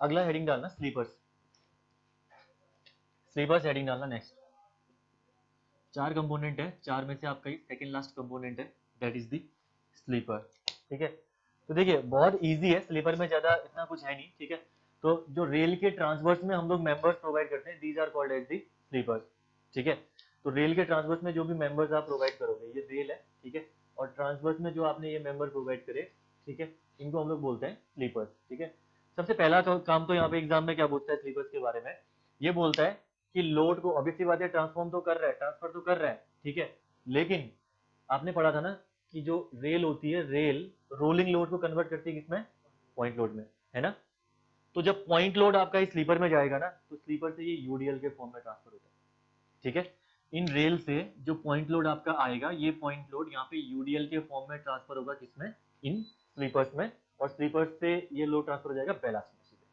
अगला हेडिंग डालना slippers, slippers heading डालना नेक्स्ट। 4 कंपोनेंट है, 4 में से आपका सेकंड लास्ट कंपोनेंट है, दैट इज द स्लीपर। ठीक है, तो देखिए बहुत इजी है, स्लीपर में ज्यादा इतना कुछ है नहीं। ठीक है, तो जो रेल के ट्रांसवर्स में हम लोग मेंबर्स प्रोवाइड करते हैं, these are called as the sleepers. ठीक है, तो रेल के ट्रांसवर्स में जो भी मेंबर्स आप प्रोवाइड करोगे, ये रेल है, ठीक है, और ट्रांसवर्स में जो आपने ये मेंबर प्रोवाइड करे, ठीक है, इनको हम लोग बोलते हैं स्लीपर्स। ठीक है, सबसे पहला काम तो यहाँ पे एग्जाम में क्या बोलता है स्लीपर्स के बारे में, ये बोलता है कि लोड को ऑब्वियसली बात है ट्रांसफॉर्म तो कर रहा है, ट्रांसफर तो कर रहा है, ठीक है, लेकिन आपने पढ़ा था ना कि जो रेल होती है, रेल रोलिंग लोड को कन्वर्ट करती है किसमें, पॉइंट लोड में, है ना। तो जब पॉइंट लोड आपका इस स्लीपर में जाएगा ना, तो स्लीपर से ये यूडीएल के फॉर्म में ट्रांसफर होता है। ठीक है, इन रेल से जो पॉइंट लोड आपका आएगा, ये पॉइंट लोड यहाँ पे यूडीएल के फॉर्म में ट्रांसफर होगा किसमें, इन स्लीपर्स में, और स्लीपर्स से ये लोड ट्रांसफर हो जाएगा बैलास्ट में सीधे।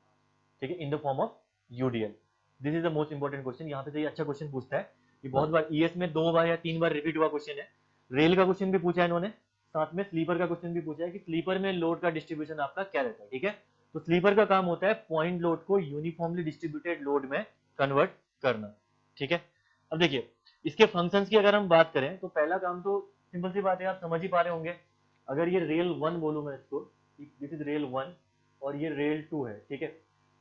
ठीक है, in the form of UDL. This is the most important question, यहाँ पे से ये अच्छा क्वेश्चन पूछता है, ये बहुत बार ईएस में 2 बार या 3 बार रिपीट हुआ क्वेश्चन है। रेल का क्वेश्चन भी पूछा है इन्होंने, साथ में स्लीपर का क्वेश्चन भी पूछा है कि स्लीपर में लोड का डिस्ट्रीब्यूशन आपका क्या रहता है। ठीक है, तो स्लीपर का काम होता है पॉइंट लोड को यूनिफॉर्मली डिस्ट्रीब्यूटेड लोड में कन्वर्ट करना। ठीक है, अब देखिए इसके फंक्शंस की अगर हम बात करें, तो पहला काम तो सिंपल सी बात है, आप समझ ही पा रहे होंगे। अगर ये रेल 1 बोलूं मैं इसको, दिस इज रेल 1 और ये रेल 2 है। ठीक है,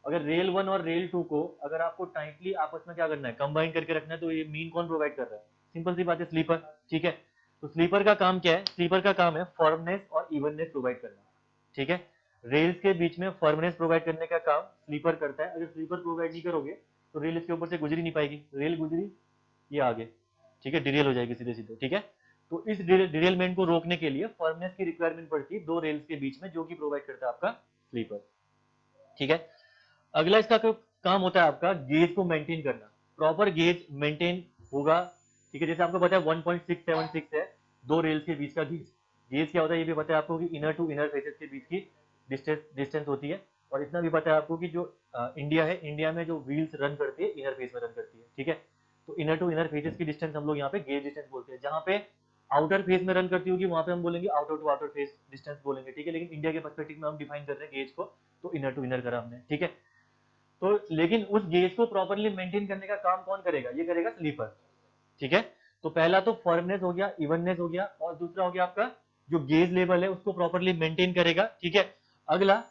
अगर रेल 1 और रेल 2 को अगर आपको टाइटली आपस में क्या करना है, कंबाइन करके रखना है, तो ये मीन कौन प्रोवाइड कर रहा है, सिंपल सी बात है स्लीपर। ठीक है, तो स्लीपर का काम क्या है, स्लीपर का काम है फर्मनेस और इवननेस प्रोवाइड करना। ठीक है, रेल्स के बीच में फर्मनेस प्रोवाइड करने का काम स्लीपर करता है। अगर स्लीपर प्रोवाइड नहीं करोगे तो रेल इसके ऊपर से गुजरी नहीं पाएगी, रेल गुजरी ये आगे, ठीक है, डिरेल हो जाएगी सीधे सीधे। ठीक है, तो इस डिरेलमेंट को रोकने के लिए फर्मनेस की रिक्वायरमेंट पड़ती है दो रेल्स के बीच में, जो कि प्रोवाइड करता है आपका स्लीपर। ठीक है, अगला इसका काम होता है आपका गेज को मेंटेन करना, प्रॉपर गेज मेंटेन होगा। ठीक है, जैसे आपको पता है 1.676 है दो रेल्स के बीच का गेज। गेज क्या होता है ये भी पता है आपको कि इनर टू इनर फेसेस के बीच की डिस्टेंस होती है। और इतना भी पता है आपको कि जो इंडिया है, इंडिया में जो व्हील्स रन करती है इनर फेस में रन करती है। ठीक है, तो इनर टू इनर फेसेस की डिस्टेंस हम लोग यहाँ पे गेज डिस्टेंस बोलते हैं। जहाँ पे आउटर फेस में रन करती होगी वहां पे हम बोलेंगे outer to outer face distance बोलेंगे। ठीक है, लेकिन इंडिया के पर्सपेक्टिव में हम डिफाइन कर रहे हैं गेज को, तो इनर टू इनर करा हमने। ठीक है, तो लेकिन उस गेज को प्रॉपर्ली मेंटेन करने का काम कौन करेगा, ये करेगा स्लीपर। ठीक है, तो पहला तो फर्मनेस हो गया, इवननेस हो गया, और दूसरा हो गया आपका जो गेज लेवल है उसको प्रॉपर्ली मेंटेन करेगा। ठीक है, अगला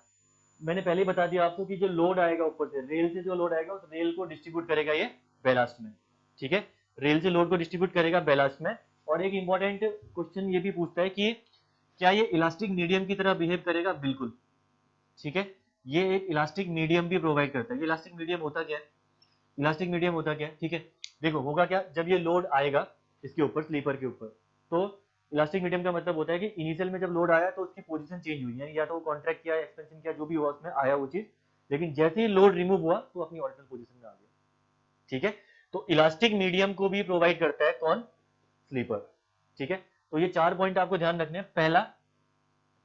मैंने पहले ही बता दिया आपको कि जो लोड आएगा ऊपर से, रेल से जो लोड आएगा उस रेल को डिस्ट्रीब्यूट करेगा ये बेलास्ट में। ठीक है, रेल से लोड को डिस्ट्रीब्यूट करेगा बेलास्ट में। और एक इंपॉर्टेंट क्वेश्चन ये भी पूछता है कि क्या ये इलास्टिक मीडियम की तरह बिहेव करेगा, बिल्कुल। ठीक है, ये एक इलास्टिक मीडियम भी प्रोवाइड करता है। ये इलास्टिक मीडियम होता क्या है, इलास्टिक मीडियम होता क्या है, ठीक है, देखो होगा क्या, जब ये लोड आएगा इसके ऊपर, स्लीपर के ऊपर, तो इलास्टिक मीडियम का मतलब होता है कि इनिशियल में जब लोड आया तो उसकी पोजीशन चेंज हुई है, या तो कॉन्ट्रैक्ट किया, एक्सपेंशन किया, जो भी हुआ उसमें आया वो चीज, लेकिन जैसे ही लोड रिमूव हुआ तो अपनी ओरिजिनल पोजीशन में आ गया। ठीक है, तो इलास्टिक मीडियम को भी प्रोवाइड करता है कौन, स्लीपर। ठीक है, तो ये 4 पॉइंट आपको ध्यान रखने हैं। पहला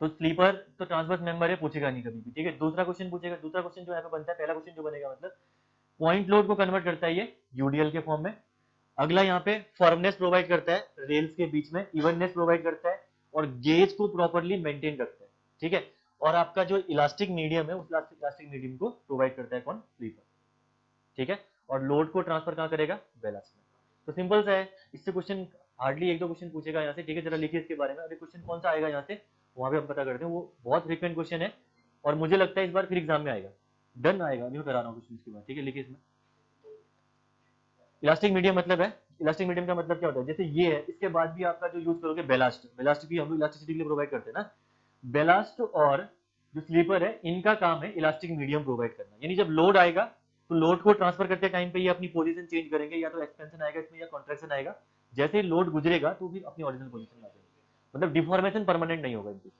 तो स्लीपर तो ट्रांसवर्स मेंबर है, पूछेगा नहीं कभी भी। ठीक है, दूसरा क्वेश्चन पूछेगा, दूसरा क्वेश्चन जो यहाँ पे बनता है, पहला क्वेश्चन जो बनेगा मतलब पॉइंट लोड को कन्वर्ट करता है ये यूडीएल के फॉर्म में। अगला यहाँ पे फर्मनेस प्रोवाइड करता है रेल्स के बीच में, इवननेस प्रोवाइड करता है, और गेज को प्रॉपर्ली मेंटेन रखता है। ठीक है, और आपका जो इलास्टिक मीडियम है उस इलास्टिक मीडियम को प्रोवाइड करता है कौन, स्लीपर। ठीक है, और लोड को ट्रांसफर कहाँ करेगा, बेलास्ट में। तो सिंपल सा है, इससे क्वेश्चन हार्डली 1-2 क्वेश्चन पूछेगा यहाँ से। ठीक है, जरा लिखिए इसके बारे में, अभी क्वेश्चन कौन सा आएगा यहाँ से वहां पे हम पता करते हैं। वो बहुत फ्रीक्वेंट क्वेश्चन है और मुझे लगता है इस बार फिर एग्जाम में आएगा, डन आएगा, अभी मैं करा रहा हूँ क्वेश्चन इसके बाद। ठीक है, लिखिए इसमें इलास्टिक मीडियम मतलब है, इलास्टिक मीडियम का मतलब क्या होता है, जैसे ये है, इसके बाद भी आपका जो यूज करोगे बेलास्ट, बेलास्ट भी हम लोग इलास्टिसिटी के लिए प्रोवाइड करते हैं ना। बेलास्ट और जो स्लीपर है इनका काम है इलास्टिक मीडियम प्रोवाइड करना, यानी जब लोड आएगा तो लोड को ट्रांसफर करते टाइम पे ये अपनी पोजीशन चेंज करेंगे, या तो एक्सपेंशन आएगा इसमें या कॉन्ट्रैक्शन आएगा। जैसे ही लोड गुजरेगा तो फिर अपनी ओरिजिनल पोजीशन में आ जाएंगे, मतलब डिफॉर्मेशन परमानेंट नहीं होगा इनकी।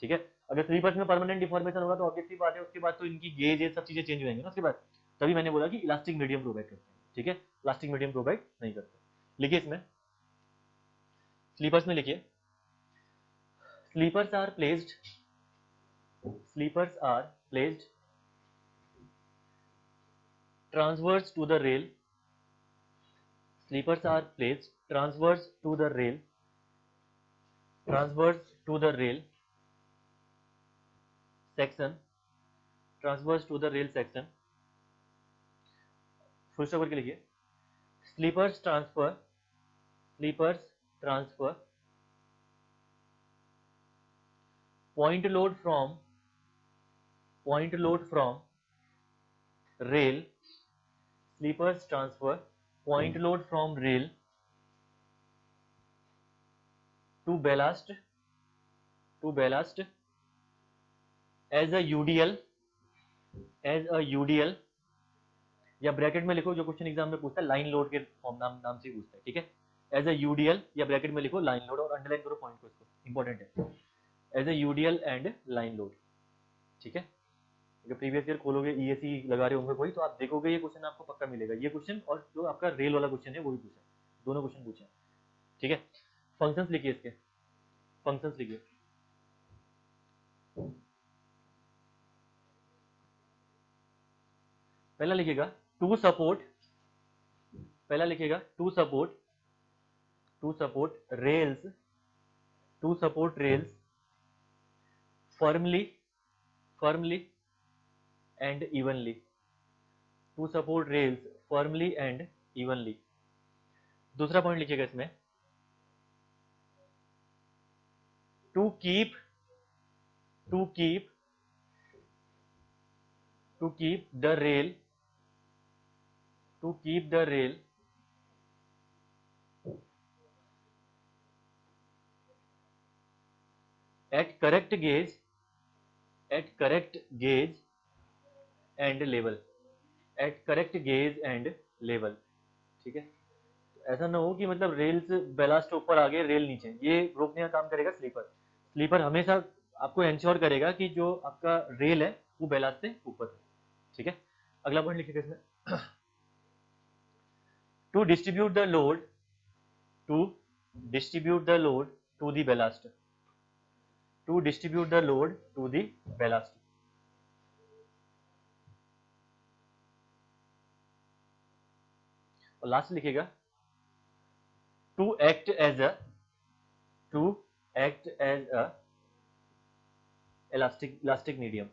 ठीक है, अगर स्लीपर्स में परमानेंट डिफॉर्मेशन होगा तो ऑब्वियसली बात है उसके बाद तो इनकी गेज ये सब चीजें चेंज हो जाएंगी ना उसके बाद। तभी मैंने बोला कि इलास्टिक मीडियम प्रोवाइड करते हैं। ठीक है, इलास्टिक मीडियम प्रोवाइड नहीं करते। लिखिए इसमें स्लीपर्स में लिखिए, sleepers are placed, sleepers are placed transverse to the rail, sleepers are placed transverse to the rail, transverse to the rail section transverse to the rail section, full stop करके लिखिए, sleepers transfer point load from rail, sleepers transfer point load from rail to ballast as a UDL या bracket में लिखो, जो question exam में पूछता है line load के फॉर्म नाम से पूछता है, ठीक है, एज अ यूडीएल या ब्रैकेट में लिखो लाइन लोड और अंडरलाइन करो पॉइंट को, इसको इंपॉर्टेंट है, as a UDL and line load, ठीक है। अगर प्रीवियस ईयर खोलोगे ईएससी लगा रहे होंगे कोई, तो आप देखोगे ये क्वेश्चन आपको पक्का मिलेगा, ये क्वेश्चन और जो आपका रेल वाला क्वेश्चन है वो भी पूछा है, दोनों क्वेश्चन पूछे हैं, ठीक है। फंक्शंस लिखिए, इसके फंक्शंस लिखिए, पहला लिखिएगा टू सपोर्ट, पहला लिखिएगा to support rails firmly and evenly, to support rails firmly and evenly। दूसरा पॉइंट लिखिएगा इसमें, to keep the rail at correct gauge and level, ठीक है। ऐसा ना हो कि मतलब रेल से बैलास्ट ऊपर आ गए, रेल नीचे, ये रोकने का काम करेगा स्लीपर हमेशा आपको इंश्योर करेगा कि जो आपका रेल है वो बैलास्ट से ऊपर है, ठीक है। अगला पॉइंट लिखिएगा इसमें, to distribute the load to the ballast, और लास्ट लिखिएगा to act as a elastic medium,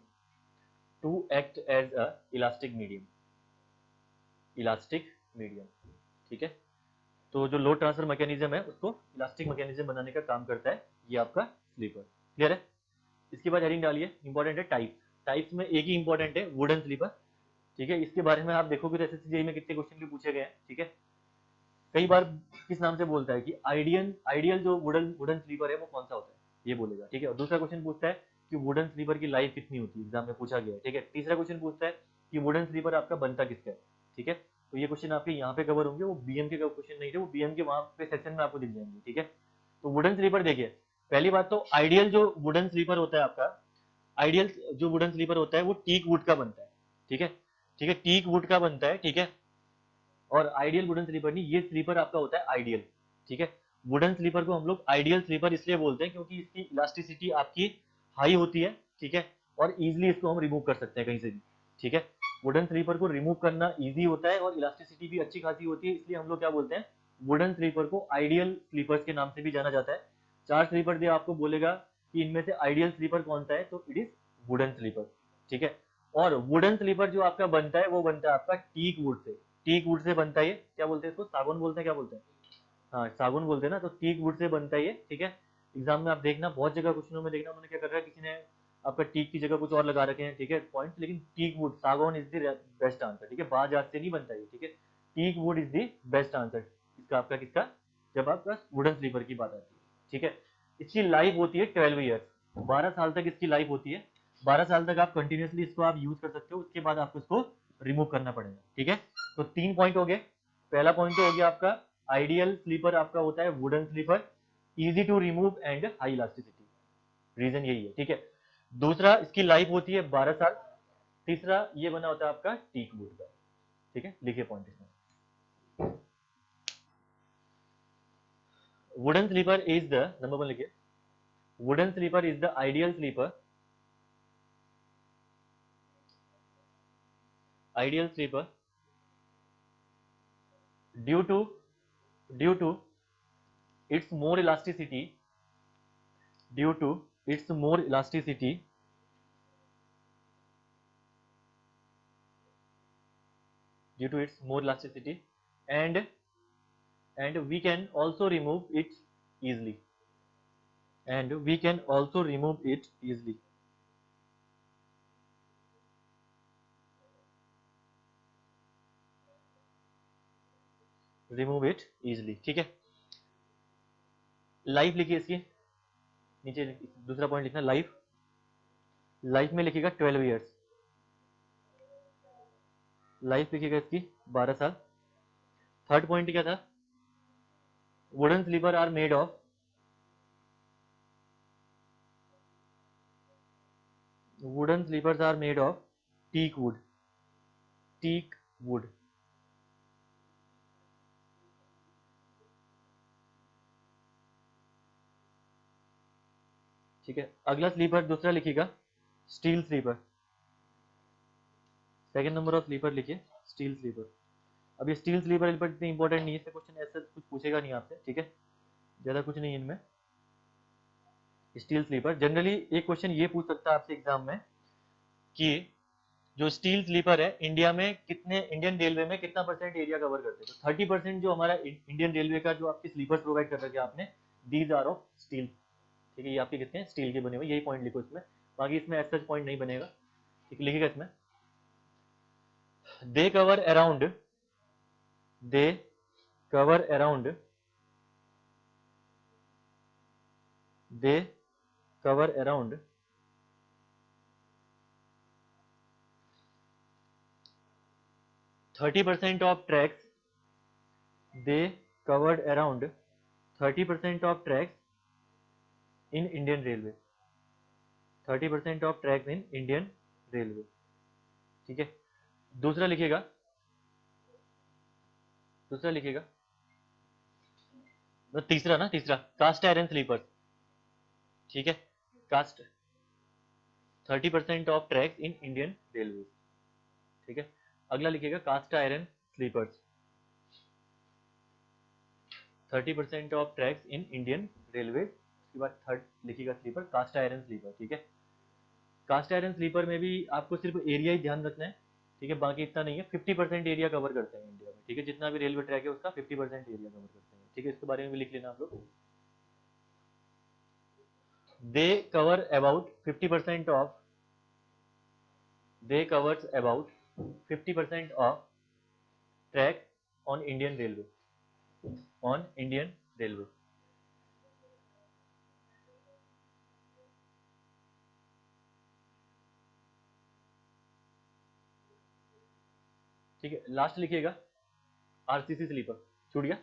ठीक है। तो जो लोड ट्रांसफर मैकेनिज्म है उसको इलास्टिक मैकेनिज्म बनाने का काम करता है ये आपका स्लीपर, क्लियर है। इसके बाद हेडिंग डालिए, इंपॉर्टेंट है टाइप्स में एक ही इंपॉर्टेंट है वुडन स्लीपर, ठीक है। इसके बारे में आप देखोगे एसएससी में कितने क्वेश्चन भी पूछे गए हैं, ठीक है। कई बार किस नाम से बोलता है कि आइडियल जो वुडन स्लीपर है वो कौन सा होता है, ये बोलेगा, ठीक है। और दूसरा क्वेश्चन पूछता है कि वुडन स्लीपर की लाइफ कितनी होती है, एग्जाम में पूछा गया है, ठीक है। तीसरा क्वेश्चन पूछता है कि वुडन स्लीपर आपका बनता किसका है, ठीक है। तो ये क्वेश्चन आपके यहाँ पे कवर होंगे, वो बीएम के क्वेश्चन नहीं थे, वो बीएम के वहां पे सेक्शन में आपको दिख जाएंगे, ठीक है। तो वुडन स्लीपर देखिए, पहली बात तो आइडियल जो वुडन स्लीपर होता है आपका, आइडियल जो वुडन स्लीपर होता है वो टीक वुड का बनता है, ठीक है, टीक वुड का बनता है, ठीक है। और आइडियल वुडन स्लीपर नहीं, ये स्लीपर आपका होता है आइडियल, ठीक है। वुडन स्लीपर को हम लोग आइडियल स्लीपर इसलिए बोलते हैं क्योंकि इसकी इलास्टिसिटी आपकी हाई होती है, ठीक है, और इजिली इसको हम रिमूव कर सकते हैं कहीं से भी, ठीक है। वुडन स्लीपर को रिमूव करना इजी होता है और इलास्टिसिटी भी अच्छी खासी होती है, इसलिए हम लोग क्या बोलते हैं, वुडन स्लीपर को आइडियल स्लीपर्स के नाम से भी जाना जाता है। 4 स्लीपर दिया, आपको बोलेगा कि इनमें से आइडियल स्लीपर कौन सा है, तो इट इज वुडन स्लीपर, ठीक है। और वुडन स्लीपर जो आपका बनता है वो बनता है आपका टीक वुड से बनता है, ये क्या बोलते हैं इसको, सागौन बोलते हैं, क्या बोलते हैं, हाँ सागौन बोलते हैं ना, तो टीक वुड से बनता है ये, ठीक है। एग्जाम में आप देखना, बहुत जगह क्वेश्चनों में देखना उन्होंने क्या कर रहा है, किसी ने आपका टीक की जगह कुछ और लगा रखे हैं, ठीक है, पॉइंट, लेकिन टीक वुड, सागौन इज द बेस्ट आंसर, ठीक है। बाज से नहीं बनता है, ठीक है, teak wood is the best answer इसका, आपका किसका, जब आपका वुडन स्लीपर की बात आती है, ठीक है। इसकी लाइफ होती है 12 ईयर्स, 12 साल तक इसकी लाइफ होती है, 12 साल तक आप कंटिन्यूसली इसको आप यूज कर सकते हो, उसके बाद आपको इसको रिमूव करना पड़ेगा, ठीक है। तो 3 पॉइंट हो गए, पहला पॉइंट तो हो गया आपका आइडियल स्लीपर आपका होता है wooden sleeper, easy to remove and high elasticity, reason यही है, ठीक है। दूसरा, इसकी लाइफ होती है 12 साल, तीसरा ये बना होता है आपका टीक वुड का, ठीक है। लिखिए पॉइंट इसमें, wooden sleeper is the, number 1 लिखिए, wooden sleeper is the ideal sleeper, due to its more elasticity, due to its more elasticity, and we can also remove it easily, and we can also remove it easily. Remove it easily, ठीक है। Life लिखिए इसकी नीचे, दूसरा point लिखना life, life में लिखिएगा 12 years, life लिखिएगा इसकी 12 साल। थर्ड पॉइंट क्या था, wooden sleeper are made of, wooden sleepers are made of teak wood, teak wood, ठीक है। अगला स्लीपर दूसरा लिखिएगा steel sleeper, second number of sleeper लिखिए स्टील स्लीपर। अब ये स्टील स्लीपर इतनी इंपॉर्टेंट नहीं है, इससे क्वेश्चन ऐसा कुछ पूछेगा नहीं आपसे, ठीक है, ज्यादा कुछ नहीं है इनमें। स्टील स्लीपर जनरली एक क्वेश्चन ये पूछ सकता है आपसे एग्जाम में कि जो स्टील स्लीपर है इंडिया में कितने, इंडियन रेलवे में कितना परसेंट एरिया कवर करते हैं। तो 30% जो हमारा इंडियन रेलवे का जो आपके स्लीपर्स प्रोवाइड कर रखे आपने, दीज आर ऑफ स्टील, ठीक है। ये आपके कितने हैं, स्टील के बने हुए, यही पॉइंट लिखो इसमें, बाकी इसमें ऐसा पॉइंट नहीं बनेगा, ठीक, लिखिएगा इसमें। They cover around, they cover around, they cover around 30% of tracks, they covered around 30% of tracks in Indian Railway, 30% of tracks in Indian Railway, ठीक है। दूसरा लिखिएगा, दूसरा लिखिएगा तो तीसरा ना, तीसरा कास्ट आयरन स्लीपर्स, ठीक है, cast 30% of tracks in Indian railway, ठीक है। अगला लिखिएगा cast iron sleepers, 30% of tracks in Indian railway. उसके बाद थर्ड लिखिएगा स्लीपर कास्ट आयरन स्लीपर, ठीक है। कास्ट आयरन स्लीपर में भी आपको सिर्फ एरिया ही ध्यान रखना है, ठीक है, बाकी इतना नहीं है। 50% एरिया कवर करते हैं इंडिया में, ठीक है, जितना भी रेलवे ट्रैक है उसका 50% एरिया कवर करते हैं, ठीक है। इसके बारे में भी लिख लेना आप लोग। They cover about 50% of, they covers about 50% of track on Indian railway, on Indian railway, ठीक है। लास्ट लिखिएगा आरसीसी स्लीपर, छूट गया,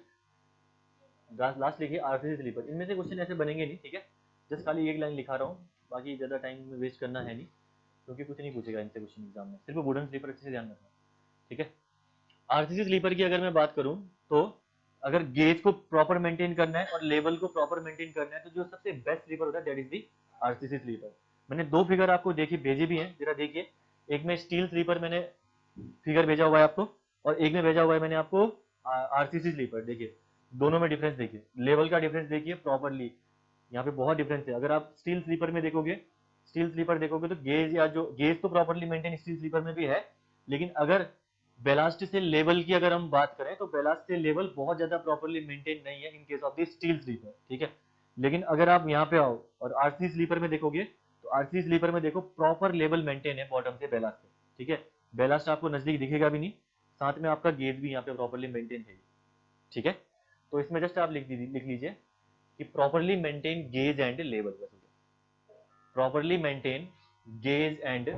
लास्ट लिखिए आरसीसी स्लीपर। इनमें से क्वेश्चन ऐसे बनेंगे नहीं, ठीक है, जस्ट खाली एक लाइन लिखा रहा हूँ, बाकी ज़्यादा टाइम वेस्ट करना है नहीं, क्योंकि कुछ नहीं पूछेगा इनसे क्वेश्चन एग्जाम में, सिर्फ वुडन स्लीपर अच्छे से ध्यान रखना, ठीक है। आरसीसी स्लीपर की अगर मैं बात करूं तो अगर गेज को प्रॉपर मेंटेन करना है और लेवल को प्रॉपर मेंटेन करना है तो जो सबसे बेस्ट स्लीपर होता है that is the RCC sleeper. मैंने दो फिगर आपको देखी भेजी भी हैं, जरा देखिए, एक में स्टील स्लीपर मैंने फिगर भेजा हुआ है आपको, और एक में भेजा हुआ है मैंने आपको आरसीसी स्लीपर। देखिए दोनों में डिफरेंस देखिए, लेवल का डिफरेंस देखिए प्रॉपरली, यहाँ पे बहुत डिफरेंस है। अगर आप स्टील स्लीपर में देखोगे, स्टील स्लीपर देखोगे तो गेज या जो गेज तो प्रॉपरली मेंटेन स्टील स्लीपर में भी है, लेकिन अगर बेलास्ट से लेवल की अगर हम बात करें तो बेलास्ट से लेवल बहुत ज्यादा प्रॉपरली मेंटेन नहीं है in case of the steel sleeper, ठीक है। लेकिन अगर आप यहाँ पे आओ और आरसी स्लीपर में देखोगे तो आरसी स्लीपर में देखो प्रॉपर लेवल मेंटेन है बॉटम से बेलास्ट से, ठीक है। बेलास्ट आपको नजदीक दिखेगा भी नहीं, साथ में आपका गेज भी यहाँ पे प्रॉपरली मेंटेन है, ठीक है। तो इसमें जस्ट आप लिख लीजिए कि properly maintain gauge and level, properly maintain gauge and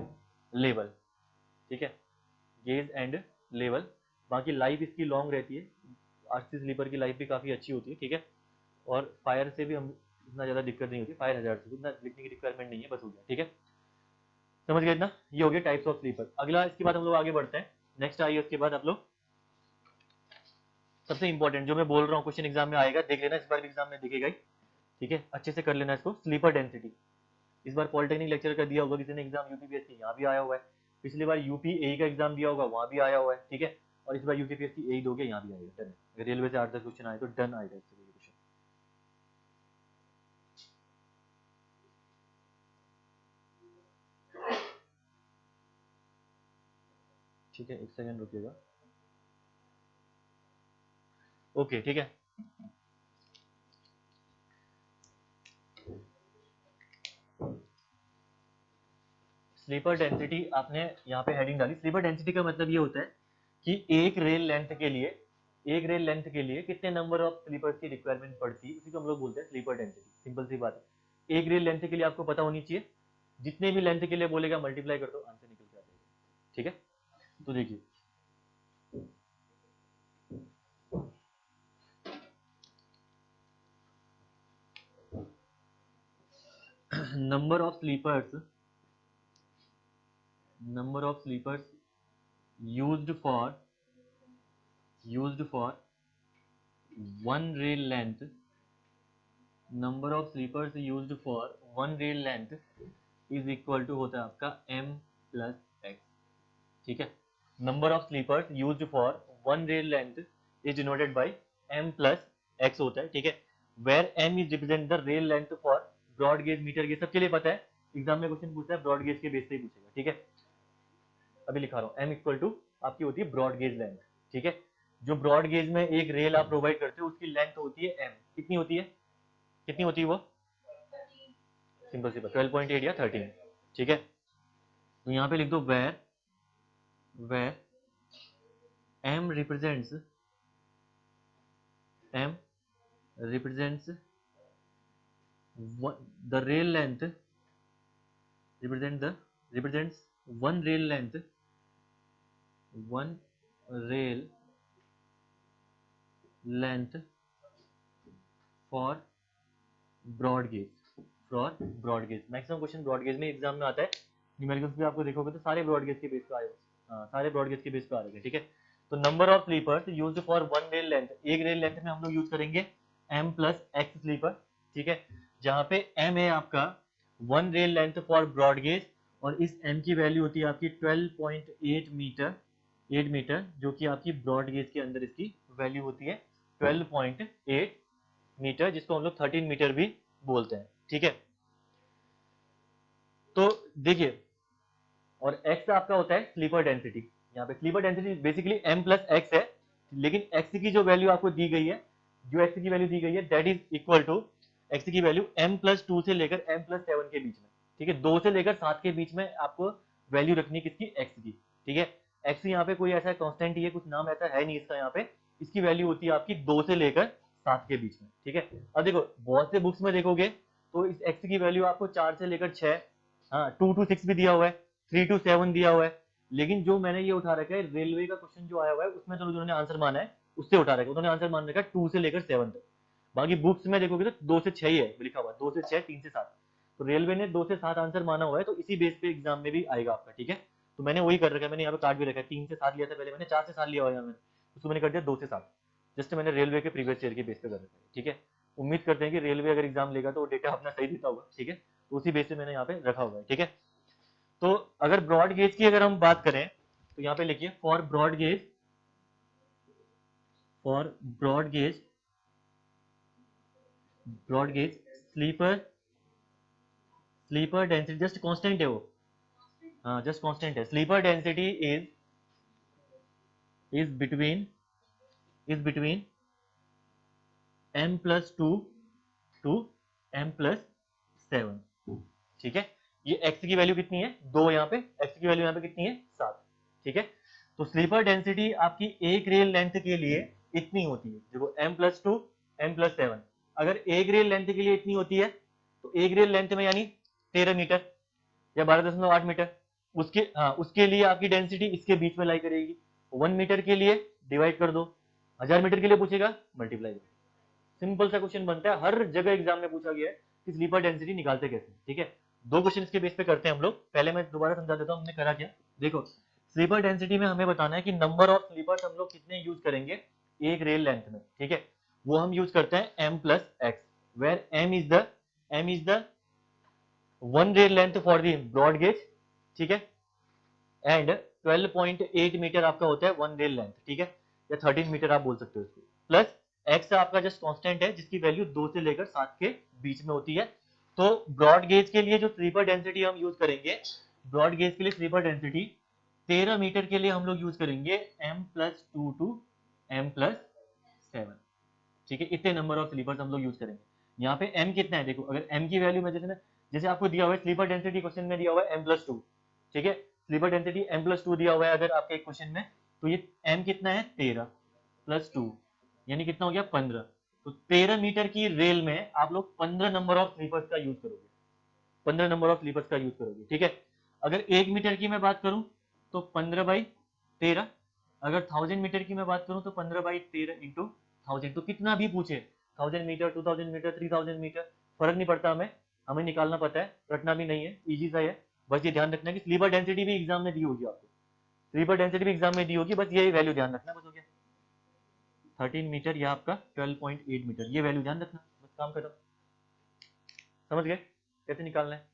level, ठीक है, गेज एंड लेवल। बाकी लाइफ इसकी लॉन्ग रहती है, आरसी स्लीपर की लाइफ भी काफ़ी अच्छी होती है, ठीक है। और फायर से भी हम इतना ज़्यादा दिक्कत नहीं होती, फायर हजार से इतना लिखने की रिक्वायरमेंट नहीं है, बस हो गया, ठीक है। समझ गए इतना, ये हो गया टाइप्स ऑफ स्लीपर। अगला इसके बाद हम लोग आगे बढ़ते हैं, नेक्स्ट आइए उसके बाद आप लोग सबसे इंपॉर्टेंट जो मैं बोल रहा हूँ क्वेश्चन एग्जाम में आएगा, देख लेना, इस बार भी एग्जाम में दिखेगा ही, ठीक है, अच्छे से कर लेना इसको। स्लीपर डेंसिटी इस बार पॉलिटेक्निक लेक्चर का दिया होगा किसी ने एग्जाम, यूपीपीएससी यहाँ भी आया हुआ है, पिछली बार यूपी ए का एग्जाम दिया होगा वहाँ भी आया हुआ है, ठीक है, और इस बार यूपीपीएससी ए दोगे यहाँ भी आएगा, डन। अगर रेलवे से 8-10 क्वेश्चन आए तो डन आएगा इससे क्वेश्चन, ठीक है। एक सेकंड रुकिएगा, ओके ठीक है। स्लीपर डेंसिटी आपने यहाँ पे हेडिंग डाली। स्लीपर डेंसिटी का मतलब ये होता है कि एक रेल लेंथ के लिए कितने नंबर ऑफ स्लीपर्स की रिक्वायरमेंट पड़ती है, उसी को हम लोग बोलते हैं स्लीपर डेंसिटी। सिंपल सी बात है, एक रेल लेंथ के लिए आपको पता होनी चाहिए, जितने भी लेंथ के लिए बोलेगा मल्टीप्लाई कर दो, आंसर निकल के आ जाएगा। ठीक है, तो देखिए number of sleepers used for one rail length, number of sleepers used for one rail length is equal to होता है आपका m plus x। ठीक है, number of sleepers used for one rail length is denoted by m plus x होता है। ठीक है, where m is represent the rail length for broad gauge metre. ये सबके लिए पता है, एग्जाम में क्वेश्चन पूछता है ब्रॉड गेज के बेस पे ही पूछेगा। ठीक है, अभी लिखा रहा हूँ m इक्वल टू आपकी होती है ब्रॉड गेज लेंथ। ठीक है, जो ब्रॉड गेज में एक रेल आप प्रोवाइड करते हो उसकी लेंथ होती है m। कितनी होती है, कितनी होती है वो, सिंपल सी बात 12.8 या 13। ठीक है, तो यहाँ पे लिख दो where m represents the rail length represents one rail length for broad gauge. Maximum question broad gauge में एग्जाम में आता है। न्यूमेरिकल्स भी आपको देखोगे तो सारे ब्रॉड गेज के बेस पे आए, सारे ब्रॉड गेज के बेस पे आ रहे हैं। ठीक है, तो number of sleepers used for one rail length, एक रेल लेंथ में हम लोग यूज करेंगे m प्लस एक्स स्लीपर। ठीक है, जहाँ पे m है आपका one rail length for broad gauge, और इस m की वैल्यू होती है आपकी 12.8 मीटर, जो कि आपकी ब्रॉड गेज के अंदर इसकी वैल्यू होती है 12.8 मीटर, जिसको हम लोग 13 मीटर भी बोलते हैं। ठीक है, तो देखिए, और x आपका होता है स्लीपर डेंसिटी। यहाँ पे sleeper density basically m plus x है, लेकिन x की जो वैल्यू आपको दी गई है, जो x की वैल्यू दी गई है that is equal to x की वैल्यू m प्लस 2 से लेकर m प्लस 7 के बीच में। ठीक है, 2 से लेकर 7 के बीच में आपको वैल्यू रखनी किसकी, x की। ठीक है, x यहाँ पे कोई ऐसा कांस्टेंट ही है, कुछ नाम ऐसा है नहीं इसका। यहाँ पे इसकी वैल्यू होती है आपकी 2 से लेकर 7 के बीच में। ठीक है, अब देखो बहुत से बुक्स में देखोगे तो इस x की वैल्यू आपको 4 से लेकर 6, हाँ 2 to 6 भी दिया हुआ है, 3 to 7 दिया हुआ है। लेकिन जो मैंने ये उठा रखा है रेलवे का क्वेश्चन जो आया हुआ है, उसमें तो उन्होंने आंसर माना है, उससे उठा रखा है, उन्होंने आंसर मान रखा है 2 से लेकर 7 तक। बाकी बुक्स में देखोगे तो 2 से 6 ही है लिखा हुआ, 2 से 6, 3 से 7। तो रेलवे ने 2 से 7 आंसर माना हुआ है, तो इसी बेस पे एग्जाम में भी आएगा आपका। ठीक है, तो मैंने वही कर रखा है, मैंने यहाँ पे काट भी रखा है, 3 से 7 लिया था पहले, मैंने 4 से 7 लिया हुआ है, उसको मैंने कर दिया 2 से 7। जस्ट मैंने रेलवे के प्रीवियस ईयर के बेस पे कर रखा है। ठीक है, उम्मीद करते हैं कि रेलवे अगर एग्जाम लेगा तो वो डेटा अपना सही देता होगा। ठीक है, तो उसी बेस पे मैंने यहाँ पे रखा हुआ है। ठीक है, तो अगर ब्रॉड गेज की अगर हम बात करें तो यहाँ पे लिखिए for broad gauge sleeper density just constant है वो, हाँ जस्ट कांस्टेंट है। Sleeper density is between m plus 2 to m plus 7। ठीक है, ये x की वैल्यू कितनी है 2, यहाँ पे x की वैल्यू यहाँ पे कितनी है 7। ठीक है, तो स्लीपर डेंसिटी आपकी एक रेल लेंथ के लिए इतनी होती है, देखो m प्लस 2 m प्लस 7। अगर एक रेल लेंथ के लिए इतनी होती है तो एक रेल लेंथ में यानी 13 मीटर या 12.8 मीटर, उसके लिए आपकी डेंसिटी इसके बीच में लाई करेगी। 1 मीटर के लिए डिवाइड कर दो, 1000 मीटर के लिए पूछेगा मल्टीप्लाई कर। सिंपल सा क्वेश्चन बनता है, हर जगह एग्जाम में पूछा गया है कि स्लीपर डेंसिटी निकालते कैसे। ठीक है, 2 क्वेश्चन इसके बेस पे करते हैं हम लोग। पहले मैं दोबारा समझा देता हूँ हमने करा क्या। देखो स्लीपर डेंसिटी में हमें बताना है कि नंबर ऑफ स्लीपर्स हम लोग कितने यूज करेंगे एक रेल लेंथ में। ठीक है, वो हम यूज करते हैं m plus x, where m is the one rail length for the broad gauge. ठीक है, एंड 12.8 मीटर आपका होता है वन रेल लेंथ। ठीक है, या 13 मीटर आप बोल सकते हो इसको, प्लस एक्स आपका जस्ट कांस्टेंट है जिसकी वैल्यू 2 से लेकर 7 के बीच में होती है। तो ब्रॉड गेज के लिए जो स्लीपर डेंसिटी हम यूज करेंगे, ब्रॉड गेज के लिए स्लीपर डेंसिटी 13 मीटर के लिए हम लोग यूज करेंगे m plus 2 to m plus 7। ठीक है, इतने नंबर ऑफ स्लीपर्स हम लोग यूज करेंगे। यहाँ पे m कितना है देखो, अगर m की वैल्यू में जैसे ना, जैसे आपको दिया हुआ है स्लीपर डेंसिटी क्वेश्चन में दिया हुआ है m+2, ठीक है, स्लीपर डेंसिटी m+2 दिया हुआ है अगर आपके क्वेश्चन में, तो ये m कितना है 13+2 यानी कितना हो गया 15। तो 13 मीटर की रेल में आप लोग 15 नंबर ऑफ स्लीपर्स का यूज करोगे, 15 नंबर ऑफ स्लीपर्स का यूज करोगे, ठीक है। अगर 1 मीटर की मैं बात करूं तो 15/13, अगर 1000 मीटर की मैं बात करूं तो 15/13 इंटू 1000, तो कितना भी पूछे 1000 मीटर, 2000 मीटर, 3000 मीटर, फर्क नहीं पड़ता, हमें निकालना पता है, रटना भी नहीं है, इजी सा है। बस ये ध्यान रखना है कि स्लीपर डेंसिटी भी एग्जाम में दी होगी आपको, स्लीपर डेंसिटी भी एग्जाम में दी होगी, बस ये वैल्यू ध्यान रखना, बस हो गया 13 मीटर या आपका 12.8 मीटर, ये वैल्यू ध्यान रखना, बस काम खत्म। समझ गए कैसे निकालना है,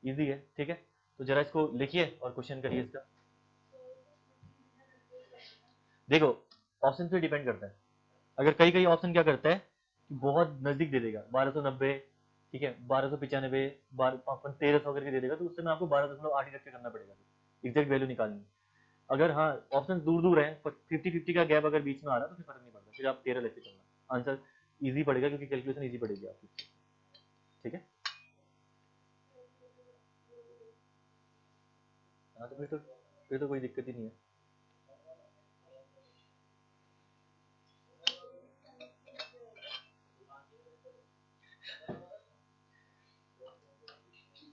इजी है, ठीक है। तो जरा इसको लिखिए और क्वेश्चन करिए इसका। देखो ऑप्शन पे डिपेंड करता है, अगर कई कई ऑप्शन क्या करता है कि बहुत नजदीक दे देगा 1290, ठीक है, 1295, 1300 करके दे देगा, तो उससे मैं आपको 12.8 रख के करना पड़ेगा एग्जैक्ट वैल्यू निकालनी है। अगर हाँ ऑप्शन दूर दूर है, 50-50 का गैप अगर बीच में आ रहा है तो फिर फर्क नहीं पड़ता, फिर आप 13 लेके चलना, आंसर इजी पड़ेगा क्योंकि कैलकुलेशन इजी पड़ेगी आपकी, ठीक है। हाँ तो फिर तो कोई दिक्कत ही नहीं है।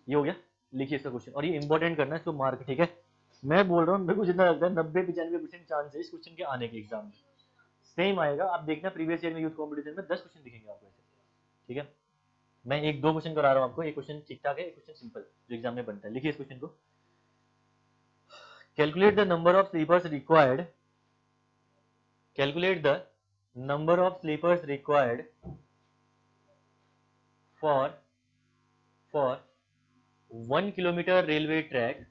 ये हो गया, लिखिए इसका क्वेश्चन, और ये इंपॉर्टेंट करना है, इसको मार्क, ठीक है। मैं बोल रहा हूँ, मेरे को जितना लगता है 90-95% चांस है इस क्वेश्चन के आने के एग्जाम में, सेम आएगा, आप देखना प्रीवियस ईयर में यूथ कॉम्पिटिशन में 10 क्वेश्चन दिखेंगे आपको ऐसे, ठीक है। मैं एक दो क्वेश्चन करा रहा हूँ आपको, एक क्वेश्चन ठीक ठाक है, एक क्वेश्चन सिंपल जो एग्जाम में बनता है। लिखिए इस क्वेश्चन को, calculate the number of sleepers required, calculate the number of sleepers required for 1 kilometre railway track,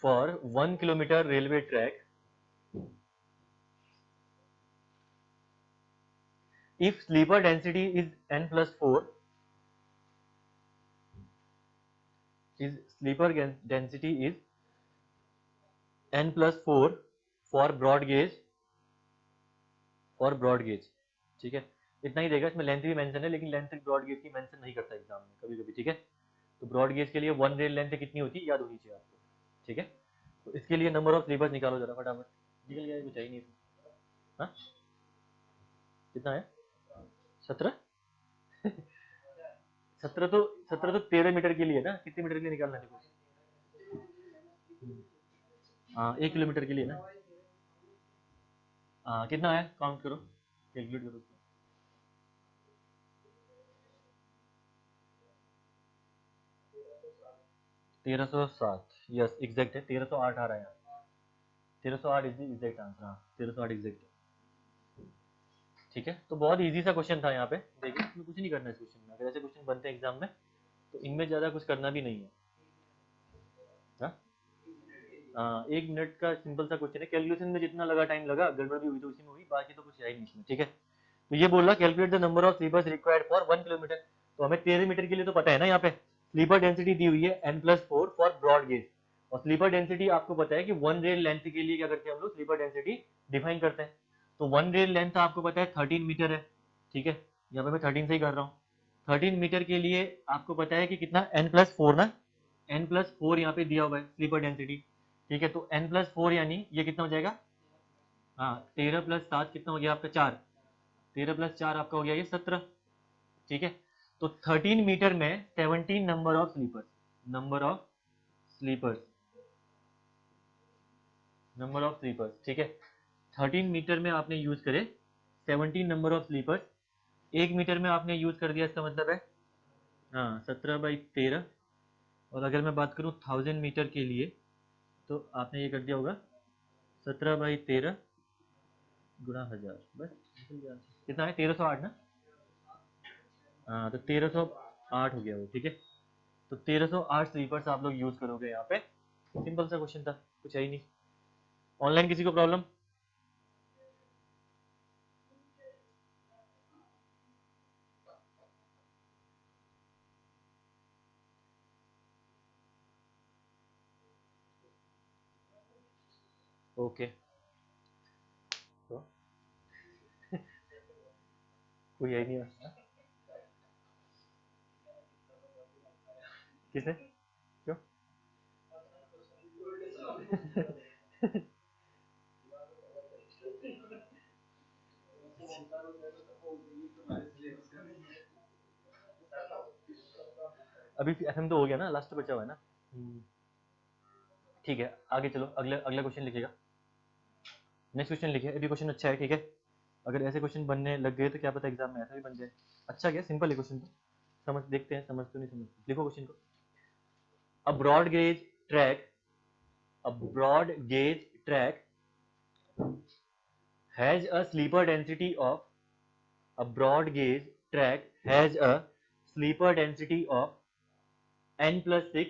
for 1 kilometer railway track, if sleeper density is n+4, sleeper density is n+4 for broad gauge, ठीक है। इतना ही देगा, इसमें length भी mention है, लेकिन length broad gauge की mention नहीं करता एग्जाम में कभी कभी, ठीक है। तो ब्रॉड गेज के लिए 1 रेल लेंथ कितनी होती है याद होनी चाहिए आपको, ठीक है। तो इसके लिए नंबर ऑफ स्लीपर्स निकालो जरा फटाफट, निकल गया कुछ है ही नहीं। हाँ कितना है 17, 17 तो 13 मीटर के लिए ना, कितने मीटर के लिए निकालना है? हाँ 1 किलोमीटर के लिए ना। हाँ कितना है काउंट करो, कैलकुलेट करो उसको। 1307, यस एग्जैक्ट है, 1308 आ रहा है यहाँ, 1308 इज एग्जैक्ट आंसर, हाँ 1308 एग्जैक्ट है, ठीक है। तो बहुत इजी सा क्वेश्चन था यहाँ पे, देखिए इसमें कुछ नहीं करना है इस क्वेश्चन में, अगर ऐसे क्वेश्चन बनते हैं एग्जाम में तो इनमें ज़्यादा कुछ करना भी नहीं है। हाँ 1 मिनट का सिंपल सा क्वेश्चन है, कैलकुलेशन में जितना लगा टाइम लगा, गड़बड़ भी हुई तो उसी में हुई, बाकी तो कुछ है ही नहीं इसमें, ठीक है। तो ये बोल रहा calculate the number of sleepers required for 1 kilometre, तो हमें 13 मीटर के लिए तो पता है ना, यहाँ पे स्लीपर डेंसिटी दी हुई है n+4 फॉर ब्रॉड गेज, और स्लीपर डेंसिटी आपको पता है कि 1 रेल लेंथ के लिए क्या करते हैं हम लोग, स्लीपर डेंसिटी डिफाइन करते हैं। तो 1 रेल लेंथ आपको पता है 13 मीटर है, ठीक है, यहाँ पे मैं 13 से ही कर रहा हूँ। 13 मीटर के लिए आपको पता है कि कितना n+4 ना, n+4 यहाँ पे दिया हुआ है स्लीपर डेंसिटी, ठीक है। तो n+4 यानी ये कितना हो जाएगा, हाँ 13+7 कितना हो गया आपका 4, 13+4 आपका हो गया ये 17, ठीक है। तो 13 मीटर में 17 number of sleepers, number of sleepers, number of sleepers, ठीक है। 13 मीटर में आपने यूज करे 17 नंबर ऑफ स्लीपर्स, 1 मीटर में आपने यूज कर दिया, इसका मतलब है हाँ 17/13, और अगर मैं बात करूँ 1000 मीटर के लिए तो आपने ये कर दिया होगा 17/13 गुणा 1000, बस कितना है 1308 ना, हाँ तो 1308 हो गया वो, ठीक है। तो 1308 स्लीपर्स आप लोग यूज करोगे यहाँ पे, सिंपल सा क्वेश्चन था, कुछ है ही नहीं। ऑनलाइन किसी को प्रॉब्लम? ओके, तो कोई है ही नहीं है। किसने? क्यों? अभी एफएम तो हो गया ना, लास्ट बचा हुआ है ना। ठीक है, आगे चलो, अगला अगला क्वेश्चन लिखिएगा। नेक्स्ट क्वेश्चन लिखिए, अभी क्वेश्चन अच्छा है, ठीक है। अगर ऐसे क्वेश्चन बनने लग गए तो क्या पता एग्जाम में ऐसा भी बन जाए। अच्छा क्या, सिंपल है क्वेश्चन तो, समझ देखते हैं, समझ तो नहीं समझ, लिखो क्वेश्चन को। A broad gauge track, a broad gauge track has a sleeper density of, a broad gauge track has a sleeper density of n plus 6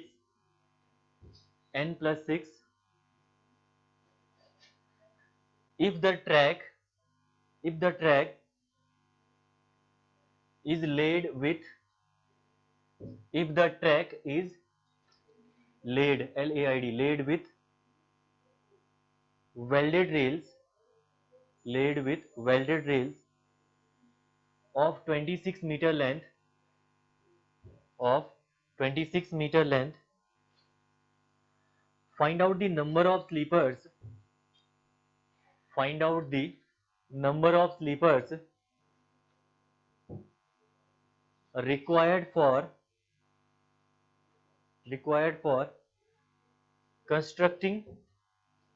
if the track, if the track is laid with, if the track is laid, laid, laid with welded rails, laid with welded rails of 26-meter length, of 26-meter length, find out the number of sleepers, find out the number of sleepers required for, required for constructing,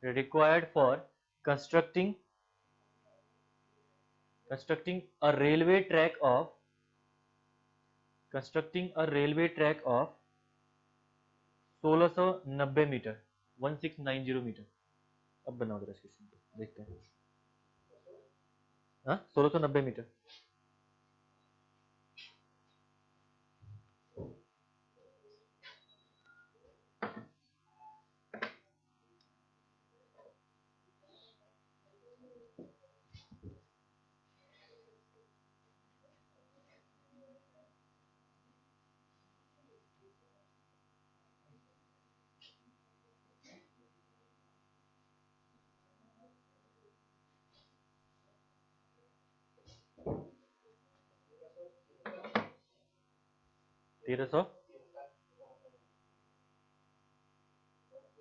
required for constructing, constructing a railway track of, constructing a railway track of 1690 metre, 1690 metre. अब बनाओ जरा इस question को, देखते हैं। हाँ, 1690 metre.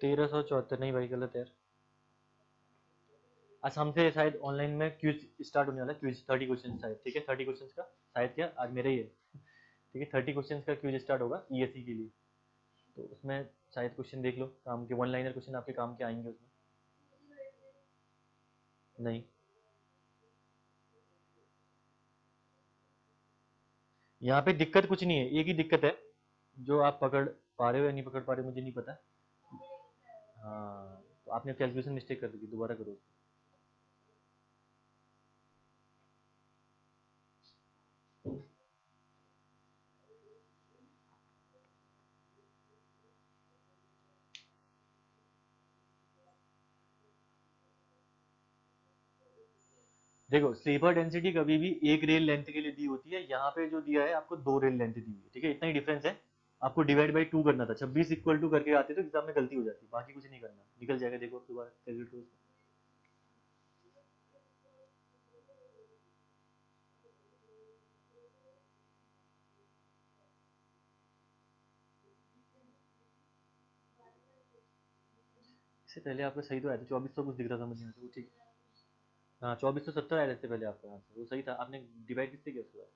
तेरह सौ चौहत्तर, नहीं भाई गलत है यार। आज हमसे शायद ऑनलाइन में क्विज स्टार्ट होने वाला है, क्विज 30 क्वेश्चन शायद, ठीक है। 30 क्वेश्चन का शायद, क्या आज मेरा ही है, ठीक है। 30 क्वेश्चन का क्विज स्टार्ट होगा ईएससी के लिए, तो उसमें शायद क्वेश्चन देख लो, काम के वन लाइनर क्वेश्चन आपके काम के आएंगे उसमें। नहीं, यहाँ पे दिक्कत कुछ नहीं है, एक ही दिक्कत है, जो आप पकड़ पा रहे हो या नहीं पकड़ पा रहे हो मुझे नहीं पता। हाँ, तो आपने कैलकुलेशन मिस्टेक कर दी, दोबारा करो। देखो, स्लीपर डेंसिटी कभी भी एक रेल लेंथ के लिए दी होती है, यहाँ पे जो दिया है आपको 2 रेल लेंथ दी हुई है, ठीक है। इतना ही डिफरेंस है, आपको डिवाइड बाई 2 करना था, 26 इक्वल टू करके आते तो एग्जाम में गलती हो जाती, बाकी कुछ नहीं करना, निकल जाएगा। देखो दोबारा कैलकुलेट करो। इससे पहले आपका सही तो आया था, 2400 कुछ दिख रहा था मुझे यहाँ से, वो ठीक। हाँ, 2470 आया था इससे पहले आपका आंसर, वो सही था। आपने डिवाइड किससे किया उसके बाद?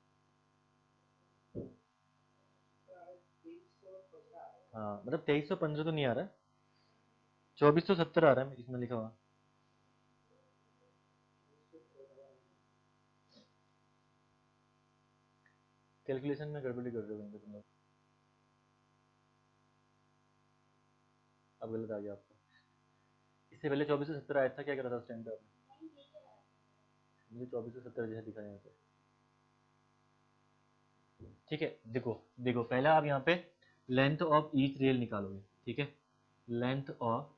हाँ, मतलब 2315 तो नहीं आ रहा, 2470 आ रहा है इसमें लिखा हुआ। कैलकुलेशन में गड़बड़ी कर रहे हो तुम लोग। अब गलत आ गया आपका। इससे पहले 2470 आया था, क्या करा था उस टाइम पे आपने? मुझे 2470 जैसा दिखा यहाँ पे, ठीक है। देखो देखो, पहले आप यहाँ पे लेंथ ऑफ ईच रेल निकालोगे, ठीक है। Length of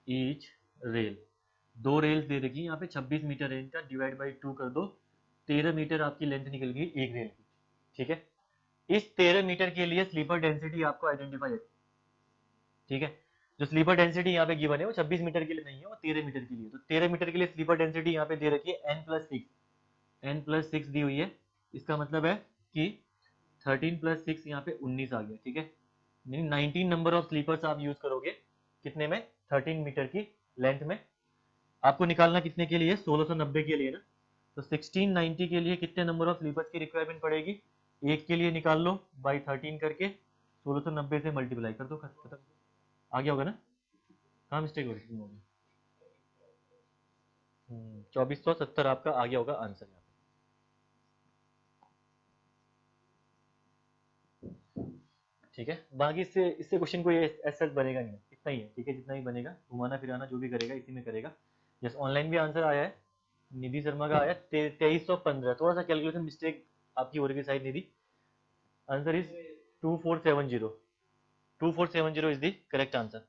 each rail, 2 rail दे रखी यहाँ पे, 26 मीटर रेंज का, डिवाइड बाई 2 कर दो, 13 मीटर आपकी लेंथ निकल गई एक रेल की, ठीक है। इस 13 मीटर के लिए स्लीपर डेंसिटी आपको आइडेंटिफाई है, ठीक है। जो स्लीपर डेंसिटी यहाँ पे गिवन है वो 26 मीटर के लिए नहीं है, वो 13 मीटर के लिए। तो 13 मीटर के लिए स्लीपर डेंसिटी यहाँ पे दे रखी है n+6, n+6 दी हुई है, इसका मतलब है कि 13+6 यहाँ पे 19 आ गया, ठीक है। 19 नंबर ऑफ स्लीपर्स आप यूज करोगे कितने में, 13 मीटर की लेंथ में। आपको निकालना कितने के लिए, 1690 के लिए ना, तो 1690 के लिए कितने नंबर ऑफ स्लीपर्स की रिक्वायरमेंट पड़ेगी, एक के लिए निकाल लो बाई 13 करके, 1690 से मल्टीप्लाई कर दो, खत्म। आ गया होगा ना, कहाँ मिस्टेक हो रही है, 2470 आपका आ गया होगा आंसर यहाँ पे, ठीक है। बाकी इससे इससे क्वेश्चन को ये ऐसा बनेगा नहीं, इतना ही है, ठीक है, जितना ही बनेगा, घुमाना फिराना जो भी करेगा इसी में करेगा। जैसे ऑनलाइन भी आंसर आया है, निधि शर्मा का आया 2315, थोड़ा सा कैलकुलेशन मिस्टेक आपकी हो रही है शायद Nidhi. Answer is 2470, 2470 is the correct answer.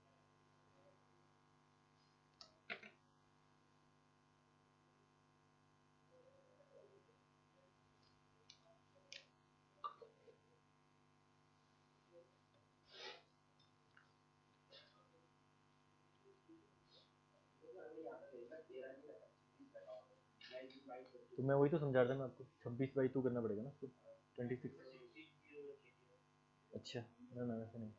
तो मैं वही तो समझा रहा था मैं आपको, 26/2 करना पड़ेगा ना उसको, 26। अच्छा, ना ना ऐसा नहीं।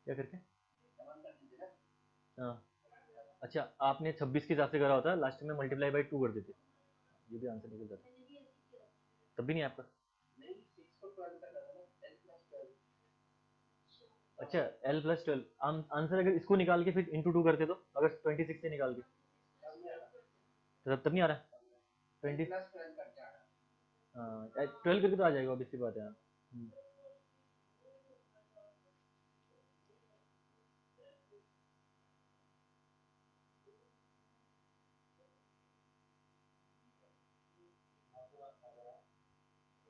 क्या करके, हाँ, अच्छा आपने 26 के हिसाब से करा होता, लास्ट में मल्टीप्लाई बाई 2 कर देते, ये भी आंसर निकल जाता, तब भी नहीं आपका। अच्छा L+12 आंसर, अगर इसको निकाल के फिर इंटू 2 करते तो, अगर 26 से निकाल के, तो तब नहीं आ रहा, 20, हाँ 12 करके तो आ जाएगा, ऑब्वियसली बात है, हाँ।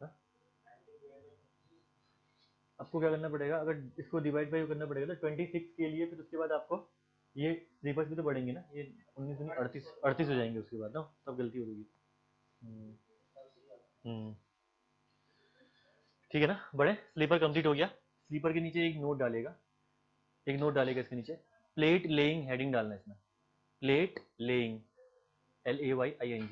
हाँ? आपको क्या करना पड़ेगा, अगर इसको डिवाइड बाई करना पड़ेगा तो 26 के लिए, फिर उसके बाद आपको ये स्लीपर्स भी तो बढ़ेंगे ना, ये 19 19 38 38 हो जाएंगे उसके बाद ना, तब गलती हो जाएगी। हम्म, हम्म, ठीक है ना, बड़े स्लीपर कंप्लीट हो गया। स्लीपर के नीचे एक नोट डालेगा, एक नोट डालेगा इसके नीचे, प्लेट लेइंग हेडिंग डालना है इसमें, प्लेट लेइंग, LAYING,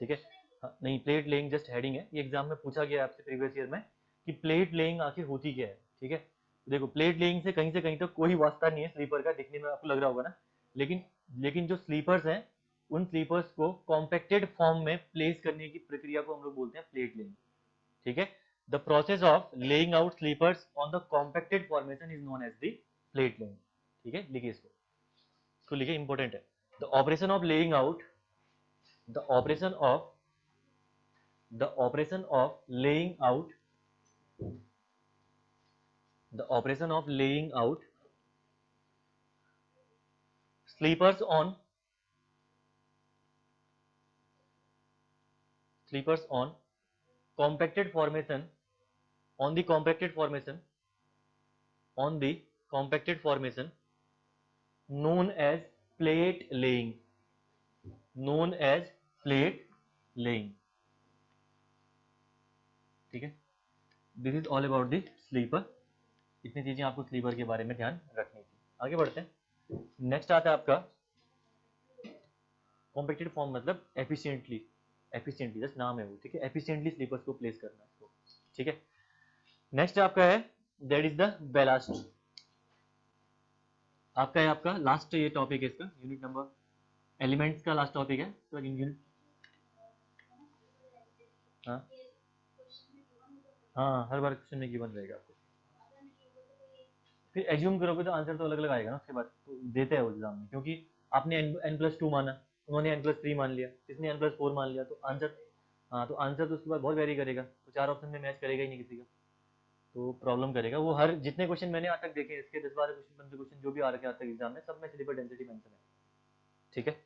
ठीक है। हाँ, नहीं प्लेट लेइंग जस्ट हेडिंग है, ये एग्जाम में पूछा गया आपसे प्रीवियस ईयर में कि प्लेट लेइंग आखिर होती क्या है, ठीक है। तो देखो प्लेट लेइंग से कहीं तक कोई वास्ता नहीं है स्लीपर का, दिखने में आपको लग रहा होगा ना, लेकिन लेकिन जो स्लीपर्स हैं, उन स्लीपर्स को कॉम्पैक्टेड फॉर्म में प्लेस करने की प्रक्रिया को हम लोग बोलते हैं प्लेट लेइंग, ठीक है। The process of laying out sleepers on the compacted formation is known as the plate laying, ठीक है, लिखिए इसको लिखिए, इंपॉर्टेंट है। The operation of laying out, the operation of the operation of laying out, the operation of laying out sleepers on, sleepers on compacted formation, on the compacted formation, on the compacted formation known as plate laying, known as plate laying, ठीक है। This is all about the sleeper, इतनी चीजें आपको sleeper के बारे में ध्यान रखनी थी। आगे बढ़ते हैं, नेक्स्ट आता है आपका कॉम्पैक्टेड फॉर्म, मतलब एफिशिएंटली, एफिशिएंटली जस्ट नाम है वो, ठीक है, एफिशिएंटली स्लीपर्स को प्लेस करना है इसको, ठीक है। नेक्स्ट आपका है, दैट इज द बेलास्ट, आपका है, आपका लास्ट ये टॉपिक है इसका, यूनिट नंबर, एलिमेंट्स का लास्ट टॉपिक है तो यूनिट, हाँ हाँ, हर बार क्वेश्चन में गिवन रहेगा आपको, फिर एज्यूम करोगे तो आंसर तो अलग अलग आएगा ना उसके बाद, तो देते हैं वो एग्जाम में, क्योंकि आपने n+2 माना, उन्होंने n+3 मान लिया, किसने n+4 मान लिया, तो आंसर हाँ, तो आंसर तो उसके बाद बहुत वेरी करेगा, तो 4 ऑप्शन में मैच करेगा ही नहीं किसी का, तो प्रॉब्लम करेगा वो। हर जितने क्वेश्चन मैंने आज तक देखे हैं, इसके 10-12 क्वेश्चन 15 क्वेश्चन जो भी आ रखे हैं आज तक एग्जाम में, सब में स्लीपर डेंसिटी मेंशन है। ठीक है,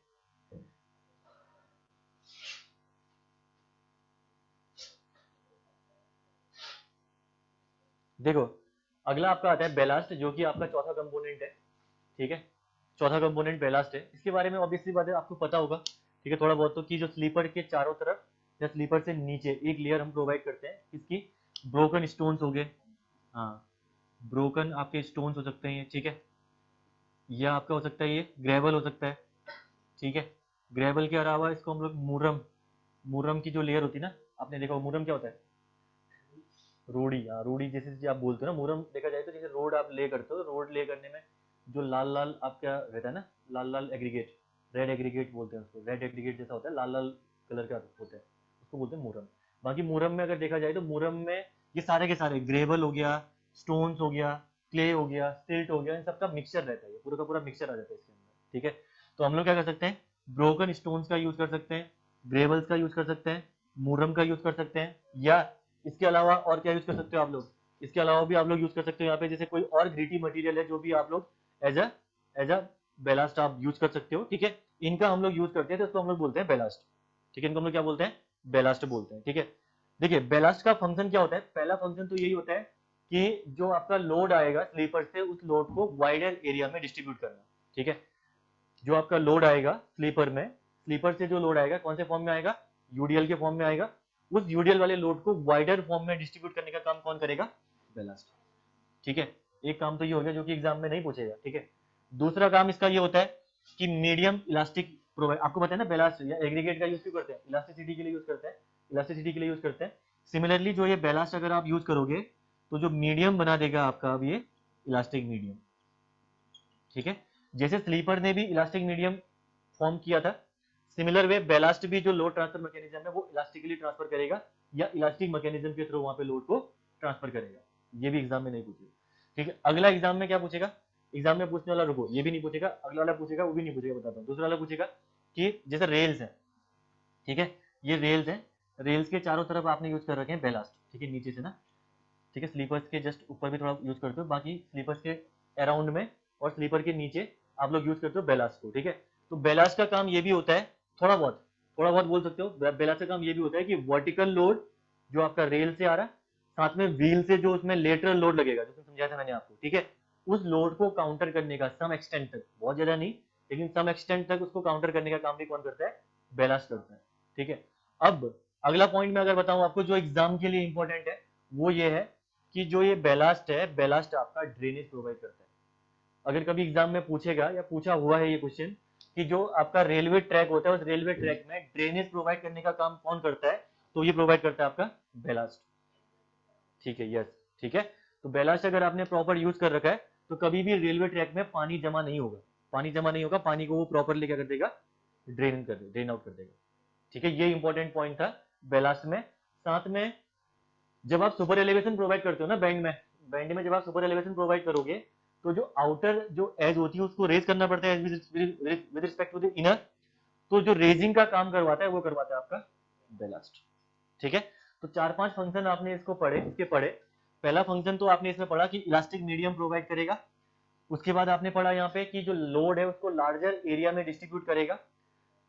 देखो अगला आपका आता है बेलास्ट, जो कि आपका चौथा कंपोनेंट है। ठीक है, चौथा कंपोनेंट बेलास्ट है। इसके बारे में ऑब्वियसली बात है आपको पता होगा, ठीक है, थोड़ा बहुत तो, कि जो स्लीपर के चारों तरफ या स्लीपर से नीचे एक लेयर हम प्रोवाइड करते हैं, किसकी, ब्रोकन स्टोन्स हो गए। हाँ, ब्रोकन आपके स्टोन्स हो सकते हैं, ठीक है, या आपका हो सकता है ये ग्रेवल हो सकता है। ठीक है, ग्रेवल के अलावा इसको हम लोग मुरम, मुरम की जो लेयर होती है ना, आपने देखा मुरम क्या होता है, रोड़ी, हाँ रोड़ी जैसे आप बोलते हो ना, मुरम देखा जाए तो जैसे रोड आप ले करते हो, रोड ले करने में जो लाल लाल आपका रहता है ना, लाल लाल एग्रीगेट, रेड एग्रीगेट बोलते हैं उसको, रेड एग्रीगेट जैसा होता है, लाल लाल कलर का होता है, उसको बोलते हैं मुरम। बाकी मुरम में अगर देखा जाए तो मुरम में ये सारे के सारे ग्रेवल हो गया, स्टोन्स हो गया, क्ले हो गया, सिल्ट हो गया, इन सबका मिक्सचर रहता है, ये पूरा का पूरा मिक्सचर आ जाता है इसके अंदर। ठीक है, तो हम लोग क्या कर सकते हैं, ब्रोकन स्टोन्स का यूज कर सकते हैं, ग्रेवल्स का यूज कर सकते हैं, मुरम का यूज कर सकते हैं, या इसके अलावा और क्या यूज कर सकते हो आप लोग, इसके अलावा भी आप लोग यूज कर सकते हो यहाँ पे, जैसे कोई और ग्रीटी मटेरियल है जो भी आप लोग एज अ बेलास्ट आप यूज कर सकते हो। ठीक है, इनका हम लोग यूज करते हैं तो इसको हम लोग बोलते हैं बेलास्ट। ठीक है, इनको हम लोग क्या बोलते हैं, बेलास्ट बोलते हैं। ठीक है, देखिए बेलास्ट का फंक्शन क्या होता है, पहला फंक्शन तो यही होता है कि जो आपका लोड आएगा स्लीपर से, उस लोड को वाइडर एरिया में डिस्ट्रीब्यूट करना। ठीक है, जो आपका लोड आएगा स्लीपर में, स्लीपर से जो लोड आएगा कौन से फॉर्म में आएगा, यूडीएल के फॉर्म में आएगा, उस यूडीएल वाले लोड को वाइडर फॉर्म में डिस्ट्रीब्यूट करने का काम कौन करेगा, बेलास्ट। ठीक है, एक काम तो ये हो गया जो कि एग्जाम में नहीं पूछेगा। ठीक है, दूसरा काम इसका ये होता है कि मीडियम इलास्टिक प्रोवाइड, आपको पता है ना बेलास्ट या एग्रीगेट का यूज क्यों करते हैं, इलास्टिसिटी के लिए यूज करते हैं, इलास्टिसिटी के लिए यूज करते हैं। सिमिलरली जो ये बेलास्ट अगर आप यूज करोगे तो जो मीडियम बना देगा आपका अब ये इलास्टिक मीडियम। ठीक है, जैसे स्लीपर ने भी इलास्टिक मीडियम फॉर्म किया था, सिमिलर वे बेलास्ट भी जो लोड ट्रांसफर मैकेनिज्म है वो इलास्टिकली ट्रांसफर करेगा, या इलास्टिक मैकेनिज्म के थ्रू वहां पे लोड को ट्रांसफर करेगा। ये भी एग्जाम में नहीं पूछेगा। ठीक है, अगला एग्जाम में क्या पूछेगा, एग्जाम में पूछने वाला, रुको ये भी नहीं पूछेगा, अगला वाला पूछेगा, वो भी नहीं पूछेगा, बताता हूँ। दूसरा वाला पूछेगा कि जैसे रेल्स है, ठीक है, ये रेल्स है, रेल्स के चारों तरफ आपने यूज कर रखे हैं बेलास्ट। ठीक है, नीचे से ना, ठीक है, स्लीपर्स के जस्ट ऊपर भी थोड़ा यूज करते हो, बाकी स्लीपर्स के अराउंड में और स्लीपर के नीचे आप लोग यूज करते हो बेलास्ट को। ठीक है, तो बेलास्ट का काम ये भी होता है, थोड़ा बहुत, थोड़ा बहुत बोल सकते हो, बेलास्ट का काम ये भी होता है कि वर्टिकल लोड जो आपका रेल से आ रहा है, साथ में व्हील से जो उसमें लेटरल लोड लगेगा, जो समझाया था मैंने आपको, ठीक है, उस लोड को काउंटर करने का सम एक्सटेंट तक, बहुत ज्यादा नहीं लेकिन सम एक्सटेंट तक उसको काउंटर करने का काम भी कौन करता है, बेलास्ट करता है। ठीक है, अब अगला पॉइंट मैं अगर बताऊं आपको जो एग्जाम के लिए इंपॉर्टेंट है, वो ये है कि जो ये बेलास्ट है, बेलास्ट आपका ड्रेनेज प्रोवाइड करता है। अगर कभी एग्जाम में पूछेगा या पूछा हुआ है ये क्वेश्चन कि जो आपका रेलवे ट्रैक होता है, उस रेलवे ट्रैक में ड्रेनेज प्रोवाइड करने का काम कौन करता है, तो ये प्रोवाइड करता है आपका बेलास्ट। ठीक है, यस, ठीक है, तो बेलास्ट अगर आपने प्रॉपर यूज कर रखा है तो कभी भी रेलवे ट्रैक में पानी जमा नहीं होगा, पानी जमा नहीं होगा, पानी को वो प्रॉपरली क्या कर देगा, ड्रेन कर दे, ड्रेन आउट कर देगा। ठीक है, ये इंपॉर्टेंट पॉइंट था बेलास्ट में। साथ में जब आप सुपर एलिवेशन प्रोवाइड करते हो ना बैंड में, बैंड में जब आप सुपर एलिवेशन प्रोवाइड करोगे तो जो आउटर जो एज होती है उसको रेज करना पड़ता है with respect to the inner, तो जो रेजिंग का काम करवाता है वो करवाता है आपका बेलास्ट। ठीक है, तो 4-5 फंक्शन आपने इसको पढ़े, इसके पढ़े। पहला फंक्शन तो आपने इसमें पढ़ा कि इलास्टिक मीडियम प्रोवाइड करेगा, उसके बाद आपने पढ़ा यहाँ पे कि जो लोड है उसको लार्जर एरिया में डिस्ट्रीब्यूट करेगा।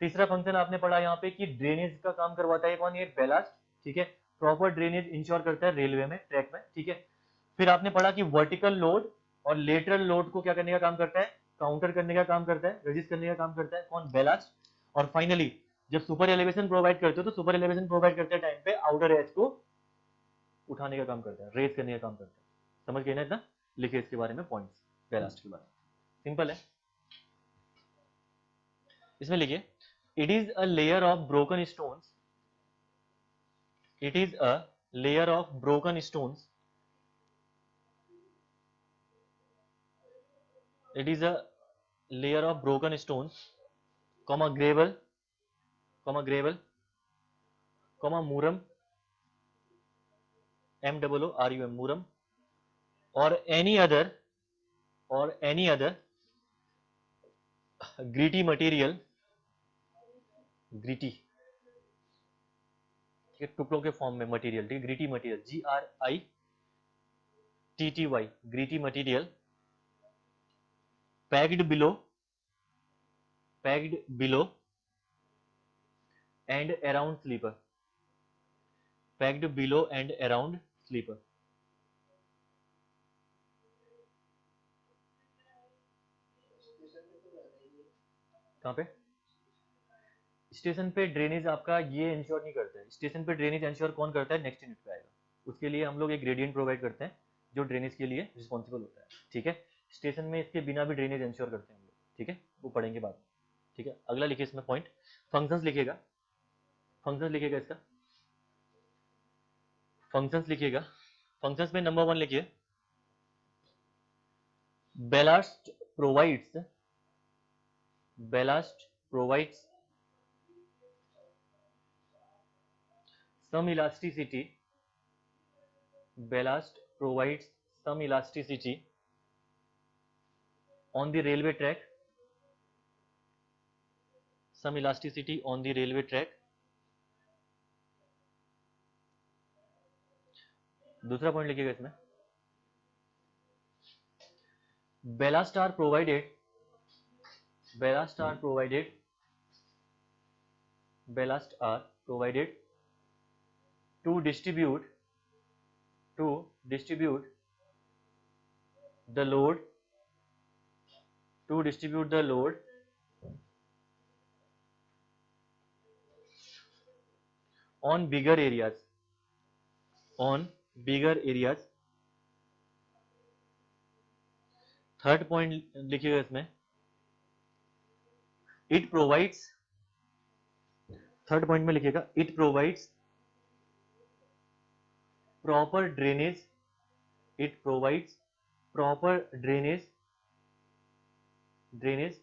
तीसरा फंक्शन आपने पढ़ा यहाँ पे कि ड्रेनेज का काम करवाता है कौन, ये बेलास्ट। ठीक है, प्रॉपर ड्रेनेज इंश्योर करता है रेलवे में, ट्रैक में। ठीक है, फिर आपने पढ़ा कि वर्टिकल लोड और लेटरल लोड को क्या करने का काम करता है, काउंटर करने का काम करता है, रेजिस्ट करने का काम करता है कौन, बेलास्ट। और फाइनली जब सुपर एलिवेशन प्रोवाइड करते हो तो सुपर एलिवेशन प्रोवाइड करते टाइम पे आउटर एज को उठाने का काम करता है, रेज करने का काम करता है। समझ गए ना इतना, लिखे इसके बारे में पॉइंट्स बेलास्ट के बारे में, सिंपल है। इसमें लिखिए, it is a layer of broken stones, it is a layer of broken stones, it is a layer of broken stones, gravel, gravel, muram, murum, muram, or any other, gritty material, gritty ये टुकड़ों के form में material, ठीक है, gritty material, GRITTY, gritty material, packed below and around sleeper, packed below and around sleeper. कहाँ पे? Station पे drainage आपका ये इंश्योर नहीं करता है। स्टेशन पे ड्रेनेज इंश्योर कौन करता है? नेक्स्ट यूनिट पे आएगा। उसके लिए हम लोग एक ग्रेडियंट प्रोवाइड करते हैं जो ड्रेनेज के लिए रिस्पॉन्सिबल होता है, ठीक है। स्टेशन में इसके बिना भी ड्रेनेज इंश्योर करते हैं हम लोग, ठीक है, वो पढ़ेंगे बाद में, ठीक है। अगला लिखिए इसमें पॉइंट, फंक्शंस लिखिएगा, फंक्शंस लिखिएगा इसका, फंक्शंस लिखिएगा। फंक्शंस में नंबर 1 लिखिए, ballast provides some elasticity, ballast provides some elasticity on the railway track, some elasticity on the railway track। दूसरा पॉइंट लिखिएगा इसमें, ballast are provided to distribute the load on bigger areas, third point लिखिएगा इसमें, it provides, third point में लिखिएगा, it provides proper drainage,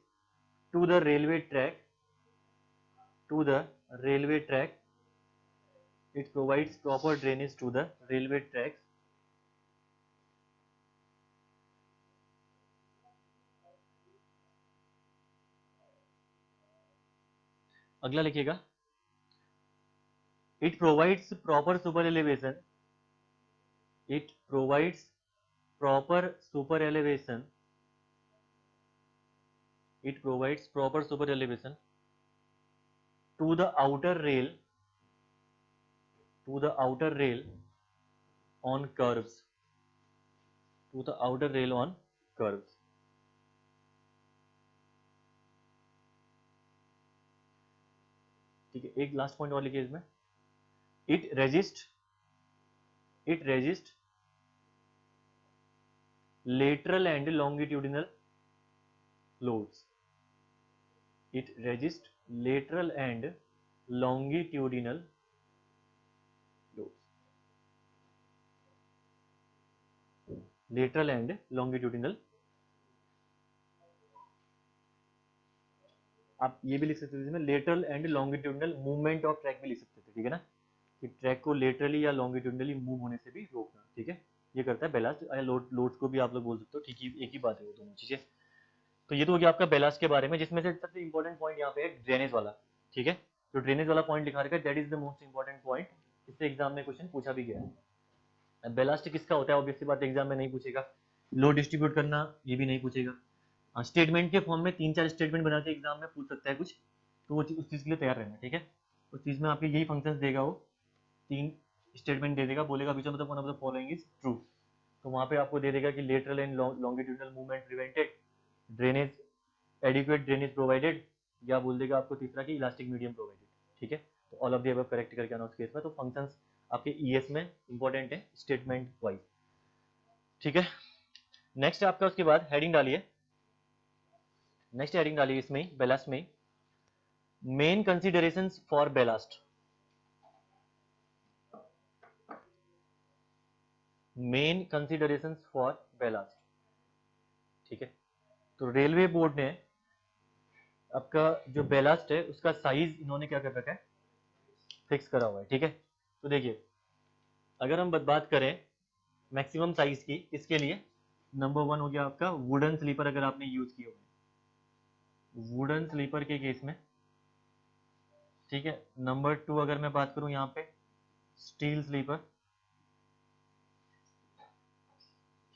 to the railway track, it provides proper drainage to the railway tracks। अगला लिखिएगा, it provides proper super elevation, to the outer rail on curves, ठीक है। एक last point और लिखिए इसमें, it resist lateral and longitudinal loads, lateral and longitudinal. आप ये भी लिख सकते थे इसमें, lateral and longitudinal movement of track भी लिख सकते थे, ठीक है ना, कि ट्रैक को लेटरली या लॉन्गिट्यूडिनली मूव होने से भी रोकना, ठीक है। ये करता है बेलास्ट, या लोड्स को भी आप लोग बोल सकते हो, ठीक है, एक ही बात है वो दोनों चीजें। तो ये तो हो गया आपका बेलास्ट के बारे में, जिसमें से सबसे इंपॉर्टेंट पॉइंट यहाँ पे है ड्रेनेज वाला, ठीक है। जो ड्रेनेज वाला पॉइंट लिखा रखा है, that is the most important point. इससे एग्जाम में क्वेश्चन पूछा भी गया है। बेलास्ट किसका होता है, ऑब्वियसली बात एग्जाम में नहीं पूछेगा। लोड डिस्ट्रीब्यूट करना, ये भी नहीं पूछेगा। स्टेटमेंट के फॉर्म में 3-4 स्टेटमेंट बना के एग्जाम में पूछ सकता है कुछ, तो वो उस चीज के लिए तैयार रहना, ठीक है। उस चीज में आपके यही फंक्शंस देगा, वो 3 स्टेटमेंट दे देगा, बोलेगा विच of the following is true. तो वहां पे आपको दे देगा कि lateral and longitudinal movement prevented, drainage adequate drainage provided, या बोल देगा आपको तीसरा कि इलास्टिक मीडियम प्रोवाइडेड, ठीक है। तो all of the above correct करके आना उस केस में। तो फंक्शंस आपके ईएस में इंपॉर्टेंट है स्टेटमेंट वाइज, ठीक है। नेक्स्ट आपका उसके बाद हेडिंग डालिए, इसमें बेलास्ट में मेन कंसीडरेशंस फॉर बेलास्ट, ठीक है। तो रेलवे बोर्ड ने आपका जो बेलास्ट है उसका साइज इन्होंने क्या कर रखा है, फिक्स करा हुआ है, ठीक है। तो देखिए, अगर हम बात करें मैक्सिमम साइज की, इसके लिए नंबर 1 हो गया आपका वुडन स्लीपर, अगर आपने यूज किया हो वुडन स्लीपर के केस में, ठीक है। नंबर 2 अगर मैं बात करूं यहाँ पे स्टील स्लीपर।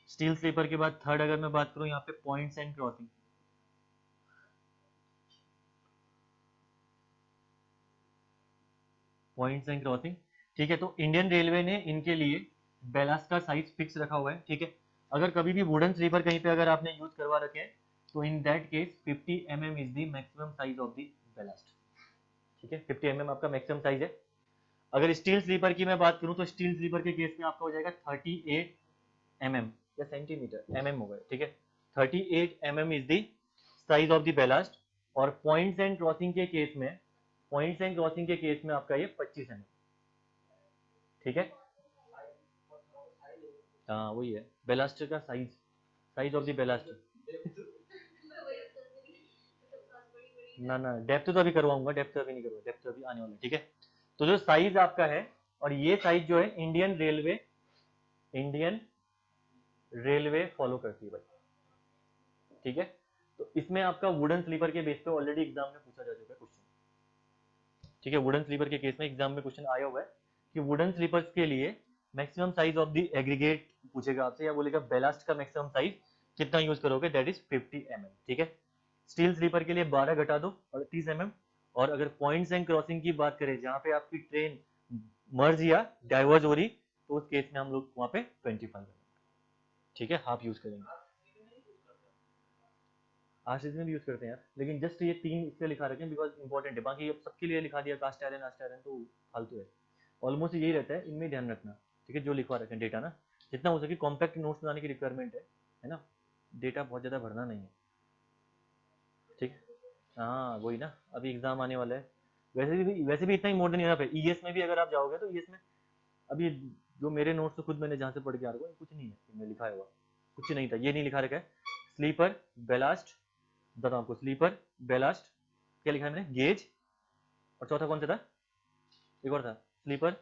स्टील स्लीपर के बाद थर्ड अगर मैं बात करूं यहाँ पे points and crossing. Points and crossing, ठीक है। तो इंडियन रेलवे ने इनके लिए बैलास्ट का साइज फिक्स रखा हुआ है, ठीक है। अगर कभी भी वुडन स्लीपर कहीं पे अगर आपने यूज करवा रखे हैं तो in that case 50 mm is the maximum size of the ballast, ठीक है। 50 mm आपका मैक्सिमम साइज है। अगर स्टील स्लीपर की मैं बात करूं तो स्टील स्लीपर के केस में आपका हो जाएगा 38 mm या सेंटीमीटर, mm होगा, ठीक है। 38 mm is the size of the ballast. और पॉइंट्स एंड क्रॉसिंग के केस में, पॉइंट्स एंड क्रॉसिंग के केस में आपका ये 25 mm, ठीक है। हाँ वही है बेलास्टर का साइज, साइज ऑफ द बेलास्टर। ना ना डेप्थ तो अभी करवाऊंगा, डेप्थ अभी नहीं करवा, डेप्थ अभी आने वाला है, ठीक है। तो जो साइज आपका है, और ये साइज जो है इंडियन रेलवे फॉलो करती है भाई, ठीक है। तो इसमें आपका वुडन स्लीपर के बेस पे ऑलरेडी एग्जाम में पूछा जा चुका है क्वेश्चन, ठीक है। वुडन स्लीपर के केस में एग्जाम में क्वेश्चन आया हुआ है कि वुडन स्लीपर्स के लिए maximum size of the aggregate पूछेगा आपसे, या बोलेगा बेलास्ट का मैक्सिमम साइज कितना यूज करोगे, दैट इज 50 mm, ठीक है। स्टील स्लीपर के लिए 12 घटा दो 38 mm। और अगर पॉइंट्स एंड क्रॉसिंग की बात करें जहां पे आपकी ट्रेन मर्ज या डाइवर्ज हो रही, तो उस केस में हम लोग वहां पे 25 mm, ठीक है, हाफ यूज करेंगे। आरसीसी में भी यूज करते हैं यार, लेकिन जस्ट ये तीन इसलिए लिखा रखे हैं बिकॉज इंपॉर्टेंट है, बाकी अब सबके लिए लिखा दिया कास्ट आयरन तो फालतू है। ऑलमोस्ट यही रहता है, इनमें ध्यान रखना, ठीक है। जो लिखवा रखे हैं डेटा ना, जितना हो सके कॉम्पैक्ट नोट्स बनाने की रिक्वायरमेंट है ना। डेटा बहुत ज़्यादा भरना नहीं है, ठीक है। हाँ वही ना, अभी एग्जाम आने वाला है। वैसे भी इतना ही मोर देन इनफ है। ईएस में भी अगर आप जाओगे तो ईएस में अभी जो मेरे नोट्स तो खुद मैंने जहाँ से पढ़ के आ रहा हूँ, कुछ नहीं है इनमें लिखा हुआ, कुछ नहीं था, ये नहीं लिखा रखा है। स्लीपर बेलास्ट, बताओ आपको, स्लीपर बेलास्ट, क्या लिखा है मैंने, गेज, और चौथा कौन सा था, एक और था, स्लीपर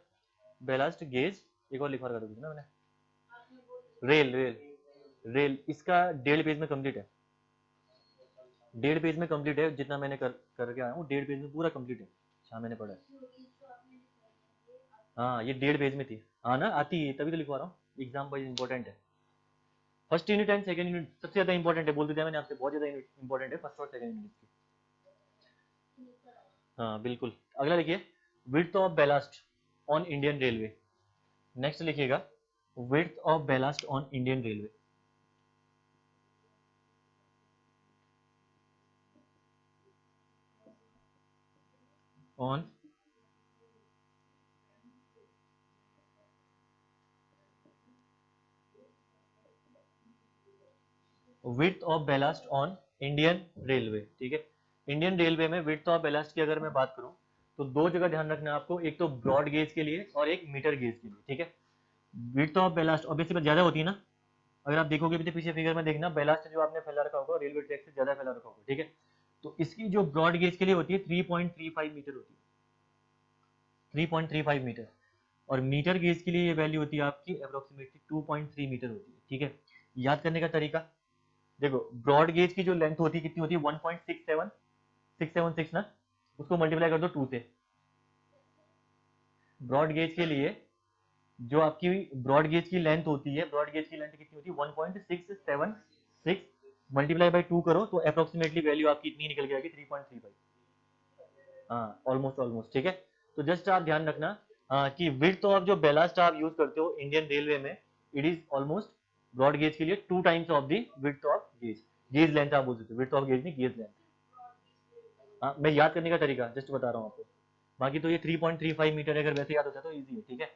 बेलास्ट गेज, एक और लिखवा रखा था कुछ ना मैंने, रेल रेल रेल। इसका 1.5 पेज में कंप्लीट है, 1.5 पेज में कंप्लीट है, जितना मैंने करके आया हूँ 1.5 पेज में पूरा कंप्लीट है, अच्छा मैंने पढ़ा है। हाँ ये 1.5 पेज में थी, हाँ ना आती है, तभी तो लिखवा रहा हूँ, एग्जाम वाइज इंपॉर्टेंट है। First unit and second unit सबसे ज्यादा इंपॉर्टेंट है, बोल दिया मैंने आपसे, बहुत ज्यादा इंपॉर्टेंट है फर्स्ट और सेकंड यूनिट की। हाँ बिल्कुल। अगला लिखिए, width of ballast on Indian railway. Next लिखिएगा, width of ballast on Indian railway. On width of ballast on Indian railway, ठीक है। इंडियन रेलवे में विड्थ ऑफ बेलास्ट की अगर मैं बात करूं तो दो जगह ध्यान रखना है आपको, एक तो ब्रॉड गेज के लिए और एक मीटर गेज के लिए, ठीक है। विड्थ ऑफ बेलास्ट ऑब्वियसली ज्यादा होती है ना, अगर आप देखोगे पीछे फिगर में देखना, बेलास्ट जो आपने फैला रखा होगा रेलवे ट्रैक से ज्यादा फैला रखा होगा, ठीक है। तो इसकी जो ब्रॉड गेज के लिए होती है 3.35 मीटर होती है, 3.35 मीटर। और मीटर गेज के लिए ये वैल्यू होती है आपकी अप्रोक्सीमेटली 2.3 मीटर होती है, ठीक है। याद करने का तरीका देखो, ब्रॉड गेज की जो लेंथ होती है कितनी होती है, 1.676 ना, उसको मल्टीप्लाई कर दो 2 से। ब्रॉड गेज के लिए जो आपकी ब्रॉड गेज की लेंथ होती है, ब्रॉड गेज की लेंथ कितनी होती है 1.676, मल्टीप्लाई बाय 2 करो तो अप्रोक्सीमेटली वैल्यू आपकी इतनी निकल के आएगी 3.35। हाँ ऑलमोस्ट ऑलमोस्ट, ठीक है। तो जस्ट आप ध्यान रखना कि विड्थ ऑफ जो बेलास्ट आप यूज करते हो इंडियन रेलवे में, it is almost broad gauge के लिए 2 times of the width of gauge. Gauge length आप बोल सकते हो, विड्थ ऑफ गेज नहीं गेज लेंथ। हाँ मैं याद करने का तरीका जस्ट बता रहा हूँ आपको, बाकी तो ये 3.35 मीटर है, अगर वैसे याद होता है तो ईजी है, ठीक है।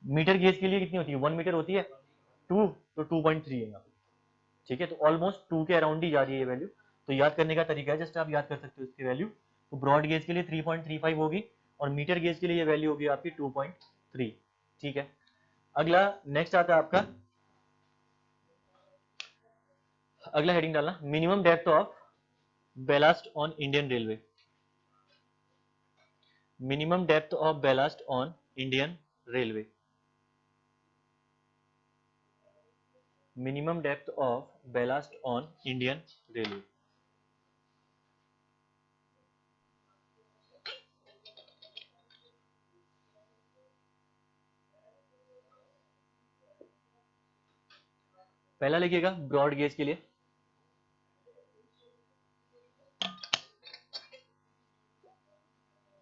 मीटर गेज के लिए कितनी होती है, 1 मीटर होती है, 2 तो 2.3 है यहाँ पे, ठीक है। तो ऑलमोस्ट 2 के अराउंड ही जा रही है ये वैल्यू, तो याद करने का तरीका है, जस्ट आप याद कर सकते हो इसकी वैल्यू। तो ब्रॉड गेज के लिए 3.35 होगी, और मीटर गेज के लिए ये वैल्यू होगी आपकी 2.3, ठीक है। अगला नेक्स्ट आता है आपका, अगला हेडिंग डालना, minimum depth of ballast on Indian railway. Minimum depth of ballast on Indian railway. Minimum depth of ballast on Indian railway. पहला लिखिएगा ब्रॉड गेज के लिए,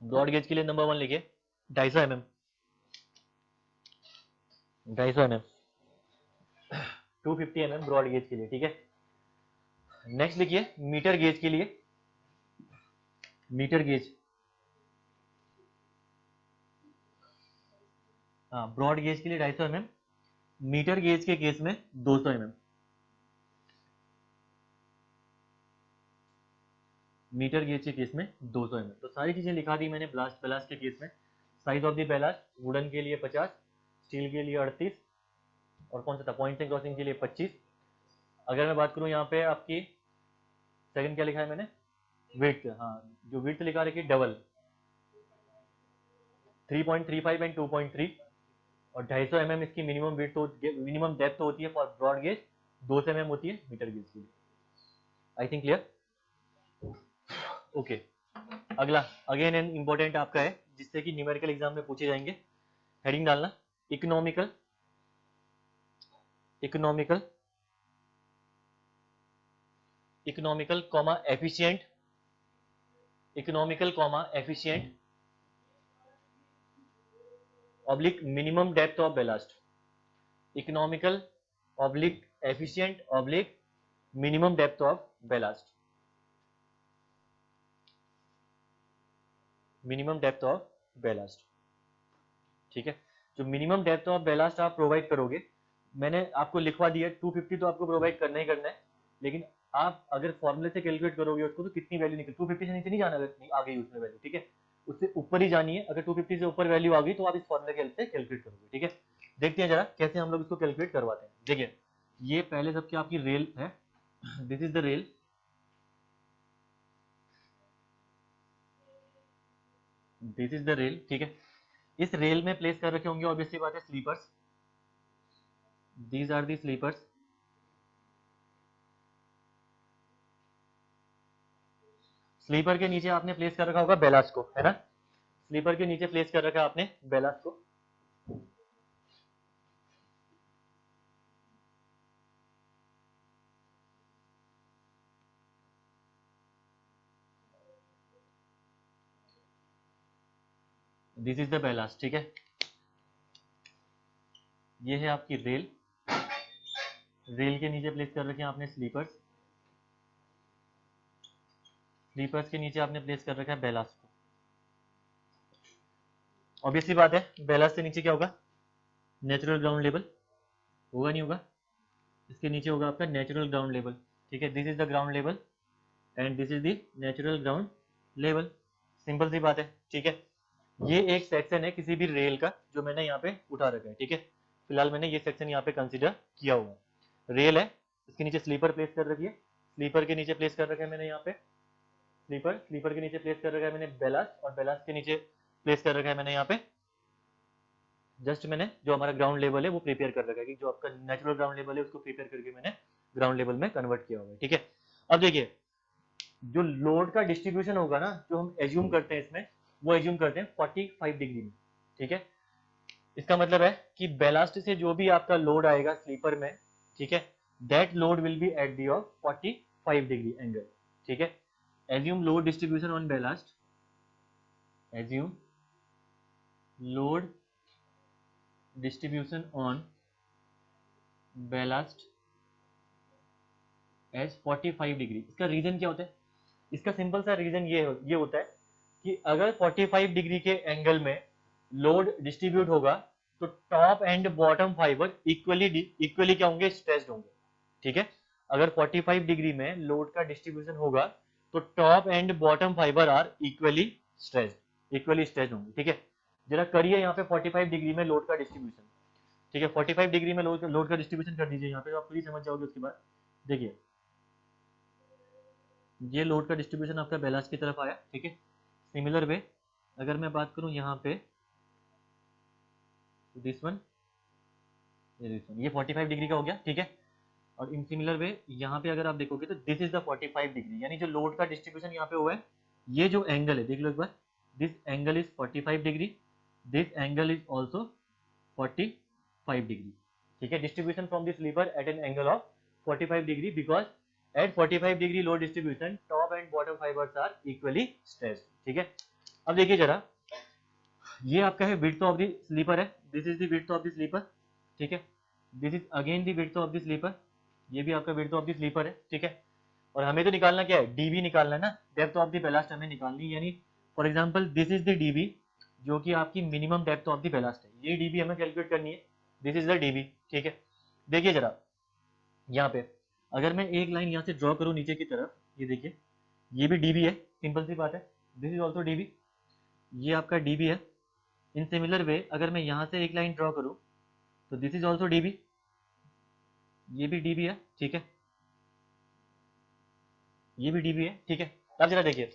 ब्रॉड गेज के लिए नंबर 1 लिखिए 250 mm, 250 mm, 250 mm broad gauge के लिए, ठीक है। नेक्स्ट लिखिए मीटर गेज के लिए, मीटर गेज, हाँ ब्रॉड गेज के लिए 250 mm, मीटर गेज के केस में 200 mm, मीटर गेज के केस में 200 mm। तो सारी चीजें लिखा दी मैंने ब्लास्ट बेलास्ट के केस में। Size of the ballast wooden के लिए 50, स्टील के लिए 38, और कौन सा था पॉइंट्स एंड क्रॉसिंग के लिए 25। अगर मैं बात करूं यहाँ पे आपकी सेकंड क्या लिखा है मैंने, विड्थ, हाँ जो विड्थ लिखा रखी डबल 3.35 एंड 2.3, और 250 mm इसकी मिनिमम विड्थ मिनिमम डेप्थ होती है फॉर ब्रॉड गेज, 200 mm होती है मीटर गेज के लिए। I think clear, okay. अगला अगेन एन इंपॉर्टेंट आपका है जिससे कि न्यूमेरिकल एग्जाम में पूछे जाएंगे, हेडिंग डालना economical, economical, economical comma efficient, economical comma efficient oblique minimum depth of ballast, economical oblique efficient oblique minimum depth of ballast, minimum depth of ballast, ठीक है। जो मिनिमम डेप्थ ऑफ बेलास्ट आप provide करोगे, मैंने आपको लिखवा दिया 250 तो आपको प्रोवाइड करना ही करना है, लेकिन आप अगर फॉर्मूले से कैलकुलेट करोगे उसको तो कितनी वैल्यू निकल, 250 से नीचे नहीं जाना अगर आ गई उसमें वैल्यू, ठीक है, उससे ऊपर ही जानी है। अगर 250 से ऊपर वैल्यू आ गई तो आप इस फॉर्मूले के हेल्प से कैलकुलेट करोगे, ठीक है। देखते हैं जरा कैसे हम लोग इसको कैलकुलेट करवाते हैं। देखिए ये पहले सबकी आपकी रेल है, this is the rail, this is the rail, ठीक है। इस रेल में प्लेस कर रखे होंगे ऑब्वियसली बात है sleepers, these are the sleepers, sleeper के नीचे आपने प्लेस कर रखा होगा बेलास्ट को, है ना, स्लीपर के नीचे प्लेस कर रखा आपने बेलास्ट को, दिस इज द बेलास्ट, ठीक है। ये है आपकी रेल, रेल के नीचे प्लेस कर रखे हैं आपने स्लीपर्स, स्लीपर्स के नीचे आपने प्लेस कर रखा है बेलास्ट को। ऑब्वियसली बात है बेलास्ट से नीचे क्या होगा, नेचुरल ग्राउंड लेवल होगा, नहीं होगा, इसके नीचे होगा आपका नेचुरल ग्राउंड लेवल, ठीक है। This is the ground level and this is the natural ground level, simple सी बात है, ठीक है। ये एक सेक्शन है किसी भी रेल का जो मैंने यहाँ पे उठा रखा है, ठीक है। फिलहाल मैंने ये सेक्शन यहाँ पे कंसीडर किया हुआ है। रेल है, इसके नीचे स्लीपर प्लेस कर रखी है, स्लीपर के नीचे प्लेस कर रखा है मैंने यहाँ पे स्लीपर, स्लीपर के नीचे प्लेस कर रखा है मैंने बेलास्ट, और बेलास्ट के नीचे प्लेस कर रखा है मैंने यहाँ पे जस्ट मैंने जो हमारा ग्राउंड लेवल है वो प्रिपेयर कर रखा है कि जो आपका नेचुरल ग्राउंड लेवल है उसको प्रिपेयर करके मैंने ग्राउंड लेवल में कन्वर्ट किया हुआ है, ठीक है। अब देखिए जो लोड का डिस्ट्रीब्यूशन होगा ना, जो हम एज्यूम करते हैं इसमें, वो एज्यूम करते हैं 45 डिग्री में, ठीक है। इसका मतलब है कि बेलास्ट से जो भी आपका लोड आएगा स्लीपर में, ठीक है, that load will be at the of 45 degree angle, ठीक है। Assume load distribution on ballast, assume load distribution on ballast as 45 degree. इसका रीजन क्या होता है, इसका सिंपल सा रीजन ये होता है कि अगर 45 डिग्री के एंगल में लोड डिस्ट्रीब्यूट होगा तो top and bottom fibre equally क्या होंगे, स्ट्रेस्ड होंगे, ठीक है। अगर 45 डिग्री में लोड का डिस्ट्रीब्यूशन होगा तो top and bottom fibre are equally stressed होंगे, ठीक है। जरा करिए यहाँ पे 45 डिग्री में लोड का डिस्ट्रीब्यूशन, ठीक है, 45 डिग्री में लोड का डिस्ट्रीब्यूशन कर दीजिए यहाँ पे, तो आप खुद ही समझ जाओगे। उसके बाद देखिए ये लोड का डिस्ट्रीब्यूशन आपका बेलास्ट की तरफ आया, ठीक है। सिमिलर वे अगर मैं बात करूं यहाँ पे दिस वन, ये 45 डिग्री का हो गया, ठीक है। और इन सिमिलर वे यहाँ पे अगर आप देखोगे तो दिस इज द 45 डिग्री, यानी जो लोड का डिस्ट्रीब्यूशन यहाँ पे हुआ है, ये जो एंगल है देख लो एक बार, this angle is 45 degree, this angle is also 45 degree, ठीक है, distribution from the sleeper at an angle of 45 degree because at 45 degree load distribution top and bottom fibres are equally stressed. ठीक है, अब देखिए जरा, ये आपका है विड्थ ऑफ द स्लीपर है, this is the width of the sleeper. ठीक है, this is again the width of the sleeper, ये भी आपका विड्थ ऑफ द स्लीपर है। ठीक है, और हमें तो निकालना क्या है, डीबी निकालना है ना, डेप्थ ऑफ द बेलास्ट हमें निकालनी है, यानी for example this is the dB जो कि आपकी minimum depth of the ballast है, ये डीबी हमें कैलकुलेट करनी है, दिस इज द डीबी। ठीक है, देखिए जरा यहाँ पे अगर मैं एक लाइन यहाँ से ड्रॉ करूँ नीचे की तरफ, ये देखिए ये भी डीबी है, सिंपल सी बात है, दिस इज ऑल्सो डीबी, ये आपका डीबी है। इन सिमिलर वे अगर मैं यहाँ से एक लाइन ड्रॉ करूँ तो दिस इज ऑल्सो डीबी, ये भी डीबी है। ठीक है, ये भी डीबी है। ठीक है, अब जरा देखिए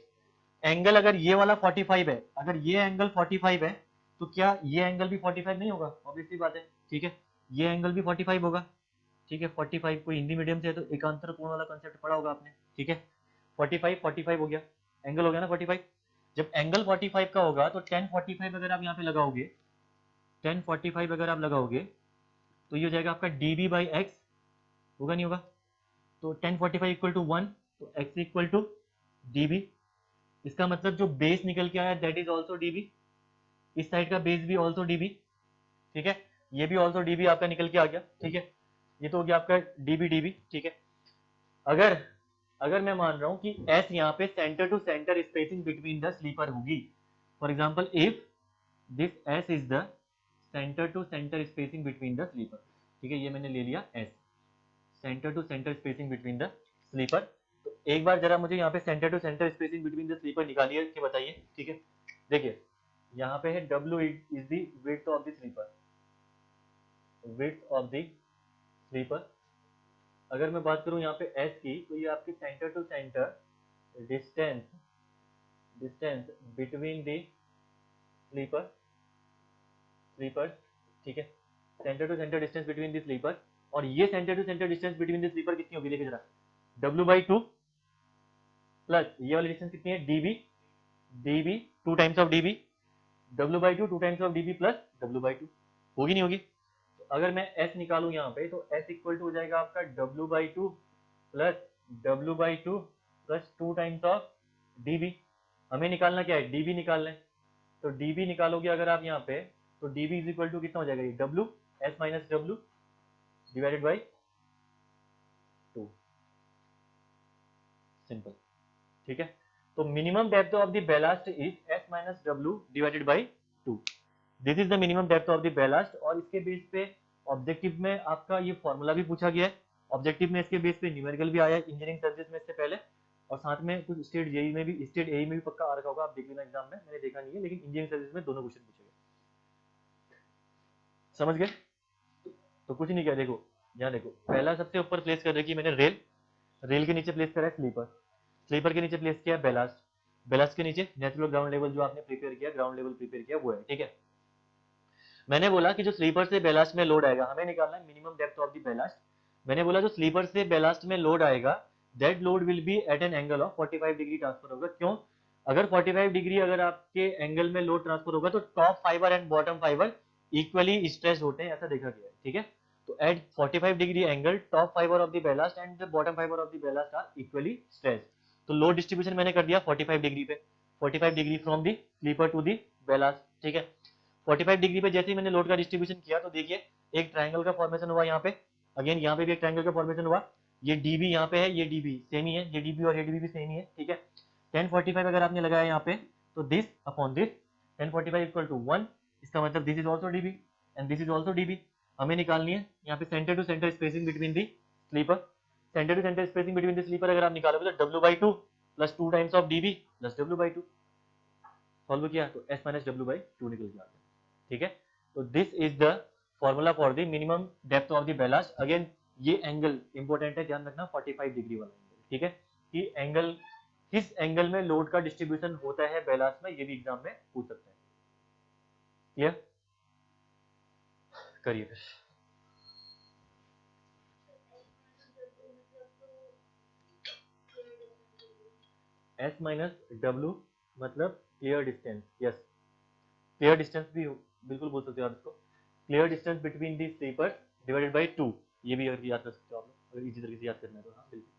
एंगल अगर ये वाला 45 है, अगर ये एंगल 45 है तो क्या ये एंगल भी 45 नहीं होगा, ऑब्वियसली बात है। ठीक है, ये एंगल भी 45 होगा। ठीक है, 45 कोई हिंदी मीडियम से है तो एकांतर कोण वाला कंसेप्ट पढ़ा होगा आपने। ठीक है, 45 हो गया, एंगल हो गया ना 45। जब एंगल 45 का होगा तो 1045 अगर आप यहाँ पे लगाओगे, 1045 अगर आप लगाओगे तो ये हो जाएगा आपका db बाई एक्स, होगा नहीं होगा, तो 1045 इक्वल टू 1, तो x इक्वल टू db, इसका मतलब जो बेस निकल के आया दैट इज ऑल्सो db, इस साइड का बेस भी ऑल्सो db। ठीक है, ये भी ऑल्सो db आपका निकल के आ गया। ठीक है, ये तो हो गया आपका db। ठीक है, अगर अगर मैं मान रहा हूं कि s यहाँ पे centre to centre spacing between the sleeper होगी, for example if this s is the centre to centre spacing between the sleeper. ठीक है, ये मैंने ले लिया s, centre to centre spacing between the sleeper. तो एक बार जरा मुझे यहाँ पे centre to centre spacing between the sleeper निकालिए कि बताइए। ठीक है, देखिए यहाँ पे है w is the width of the sleeper, width of the sleeper. अगर मैं बात करूं यहाँ पे s की, तो ये आपकी centre to centre distance, distance between the sleeper, sleeper. ठीक है, centre to centre distance between the sleeper, और ये centre to centre distance between the sleeper कितनी होगी, देखिए जरा, w/2 प्लस ये वाली डिस्टेंस कितनी है, db 2 times of db, w/2 2 times of db plus w/2, होगी नहीं होगी। तो अगर मैं s निकालूं यहाँ पे तो s इक्वल टू हो जाएगा आपका w/2 plus w/2 plus 2 times of db। हमें निकालना क्या है, db निकालना है, तो db निकालोगे अगर आप यहाँ पे तो db इज इक्वल टू कितना हो जाएगा, ये w, s minus w divided by 2, simple. ठीक है, तो minimum depth of the ballast is s minus w divided by 2, this is the minimum depth of the ballast. और इसके बेस पे ऑब्जेक्टिव में आपका ये फॉर्मूला भी पूछा गया है, ऑब्जेक्टिव में इसके बेस पे न्यूमेरिकल भी आया है इंजीनियरिंग सर्विस में इससे पहले, और साथ में कुछ स्टेट जेई में भी, स्टेट एई में भी पक्का आ रखा होगा, आप देख लेना एग्जाम में, मैंने देखा नहीं है लेकिन इंजीनियरिंग सर्विस में दोनों क्वेश्चन पूछे गए। समझ गए, तो कुछ नहीं किया, देखो यहाँ देखो, पहला सबसे ऊपर प्लेस कर रखी मैंने रेल, रेल के नीचे प्लेस करा है स्लीपर, स्लीपर के नीचे प्लेस किया बेलास्ट, बेलास्ट के नीचे नेचुरल ग्राउंड लेवल जो आपने प्रिपेयर किया, ग्राउंड लेवल प्रिपेयर किया वो है। ठीक है, मैंने बोला कि जो स्लीपर से बेलास्ट में लोड आएगा, हमें निकालना है minimum depth of the ballast. मैंने बोला जो स्लीपर से बेलास्ट में लोड आएगा that load will be at an angle of 45 degree transfer होगा। क्यों, अगर 45 डिग्री अगर आपके एंगल में लोड ट्रांसफर होगा तो top fibre and bottom fibre equally stretch होते हैं, ऐसा देखा गया है। ठीक है, तो at 45 degree angle top fibre of the ballast and the bottom fibre of the ballast are equally stretch. तो लोड डिस्ट्रीब्यूशन मैंने कर दिया 45 डिग्री पे, 45 degree from the sleeper to the ballast. ठीक है, 45 डिग्री पे जैसे ही मैंने लोड का डिस्ट्रीब्यूशन किया तो देखिए एक ट्रायंगल का फॉर्मेशन हुआ यहाँ पे, अगेन यहाँ पे भी एक ट्रायंगल का फॉर्मेशन हुआ, ये डीबी यहाँ पे है, ये डीबी सेम ही है, ये डीबी और ये डीबी भी सेम ही है। ठीक है, 1045 अगर आपने लगाया यहाँ पे तो this upon this 1045 equal to 1, इसका मतलब this is also DB and this is also DB. हमें निकालनी है यहाँ पे centre to centre spacing between the sleeper, centre to centre spacing between the sleeper अगर आप निकालोगे तो w/2 plus 2 times of db plus w/2, solve किया तो s माइनस w/2 निकल के आ गया। ठीक है, तो this is the formula for the minimum depth of the ballast. Again ये एंगल इंपॉर्टेंट है, ध्यान रखना 45 डिग्री वाला एंगल। ठीक है, कि एंगल किस एंगल में लोड का डिस्ट्रीब्यूशन होता है बेलास्ट में, ये भी एग्जाम में पूछ सकते हैं। क्लियर, करिए फिर। s माइनस w मतलब clear distance, yes clear distance भी बिल्कुल बोल सकते हो आप इसको, clear distance between the sleepers divided by 2, ये भी अगर याद कर सकते हो आप लोग, अगर इजी तरीके से याद करना है तो। हाँ बिल्कुल।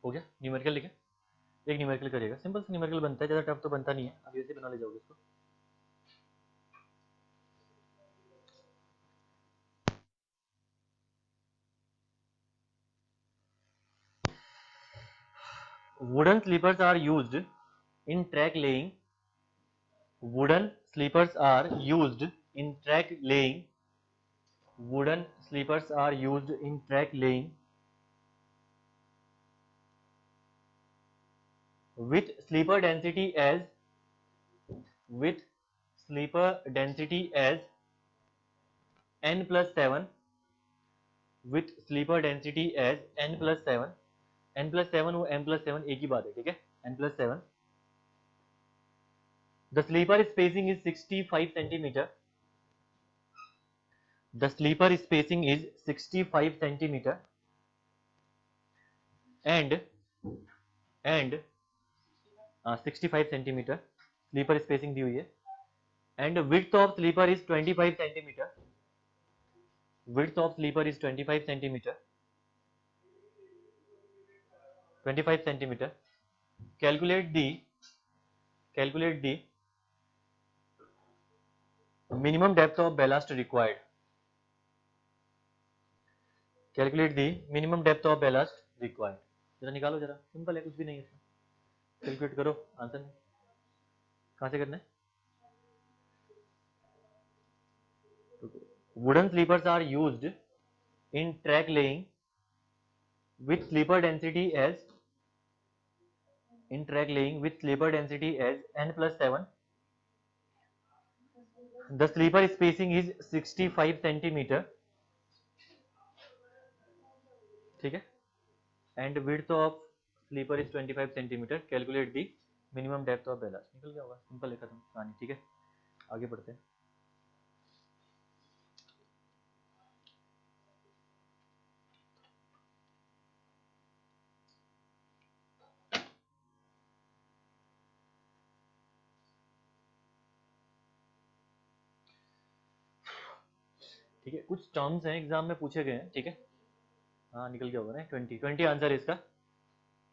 हो गया न्यूमेरिकल लिखे, एक न्यूमेरिकल करिएगा, सिंपल से न्यूमेरिकल बनता है, ज़्यादा टफ तो बनता नहीं है, आप ऐसे बना ले जाओगे इसको। Wooden sleepers are used in track laying, wooden sleepers are used in track laying, wooden sleepers are used in track laying with sleeper density as with sleeper density as n plus 7, with sleeper density as n plus 7, n plus 7 वो n plus 7 एक ही बात है, ठीक है, n plus 7, the sleeper spacing is 65 centimeter, the sleeper spacing is 65 centimeter and 65 centimetre sleeper spacing दी हुई है, and width of sleeper is 25 centimetre, width of sleeper is 25 centimetre, 25 centimetre, calculate the minimum depth of ballast required, calculate the minimum depth of ballast required, जरा निकालो, जरा simple है, कुछ भी नहीं है इसमें, कैलकुलेट करो, आंसर नहीं, कहाँ से करना है। Wooden sleepers are used in track laying with sleeper density as in track laying with sleeper density as n plus 7, the sleeper spacing is 65 centimeter, ठीक है, and width of sleeper is 25 centimeter, calculate the minimum depth of ballast, निकल गया होगा, simple है, खत्म कहानी, ठीक है, आगे बढ़ते हैं। ठीक है, कुछ टर्म्स हैं एग्जाम में पूछे गए हैं, ठीक है, हाँ निकल गया होगा ना, 20 आंसर है इसका,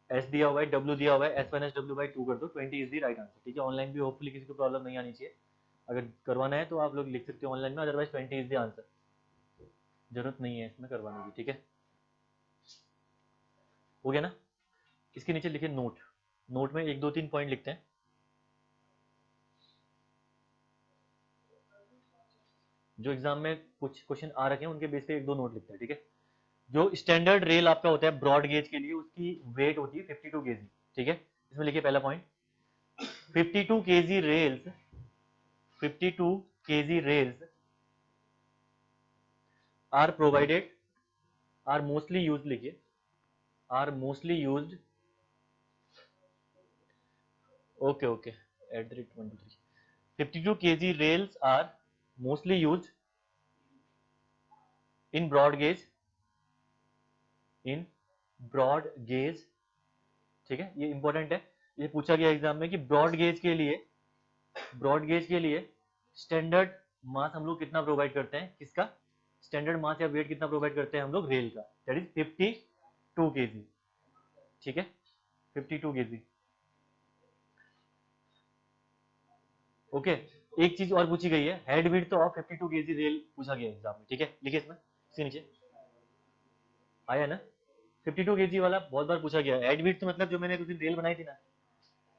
एस दिया हुआ है, डब्ल्यू दिया हुआ है, एस माइनस डब्ल्यू बाई 2 कर दो, 20 इज द राइट आंसर, ठीक है, ऑनलाइन भी होपफुली किसी को प्रॉब्लम नहीं आनी चाहिए, अगर करवाना है तो आप लोग लिख सकते हो ऑनलाइन में, अदरवाइज 20 इज द आंसर, जरूरत नहीं है इसमें करवाने की, ठीक है, हो गया ना। इसके नीचे लिखे नोट, नोट में 1 2 3 पॉइंट लिखते हैं, जो एग्जाम में कुछ क्वेश्चन आ रखे हैं उनके बेस पे 1 2 नोट लिखते हैं, ठीक है। जो स्टैंडर्ड रेल आपका होता है ब्रॉड गेज के लिए, उसकी वेट होती है 52 केजी, ठीक है, इसमें लिखिए पहला point, 52 KG rails, 52 KG rails are provided, are mostly used, लिखिए are mostly used, okay okay at the rate 1 2 3, 52 kg rails are mostly used in broad gauge, in broad gauge, ठीक है, ये इंपॉर्टेंट है, ये पूछा गया एग्जाम में कि ब्रॉड गेज के लिए, ब्रॉड गेज के लिए स्टैंडर्ड मास हम लोग कितना प्रोवाइड करते हैं, किसका, स्टैंडर्ड मास या वेट कितना प्रोवाइड करते हैं हम लोग रेल का, दैट इज 52 kg, ठीक है 52 kg। ओके, एक चीज और पूछी गई है, head width of 52 kg rail पूछा गया एग्जाम में, ठीक है लिखिए इसमें, इसके नीचे आया ना, 52 kg वाला बहुत बार पूछा गया। हेड विड्थ मतलब जो मैंने उस दिन रेल बनाई थी ना,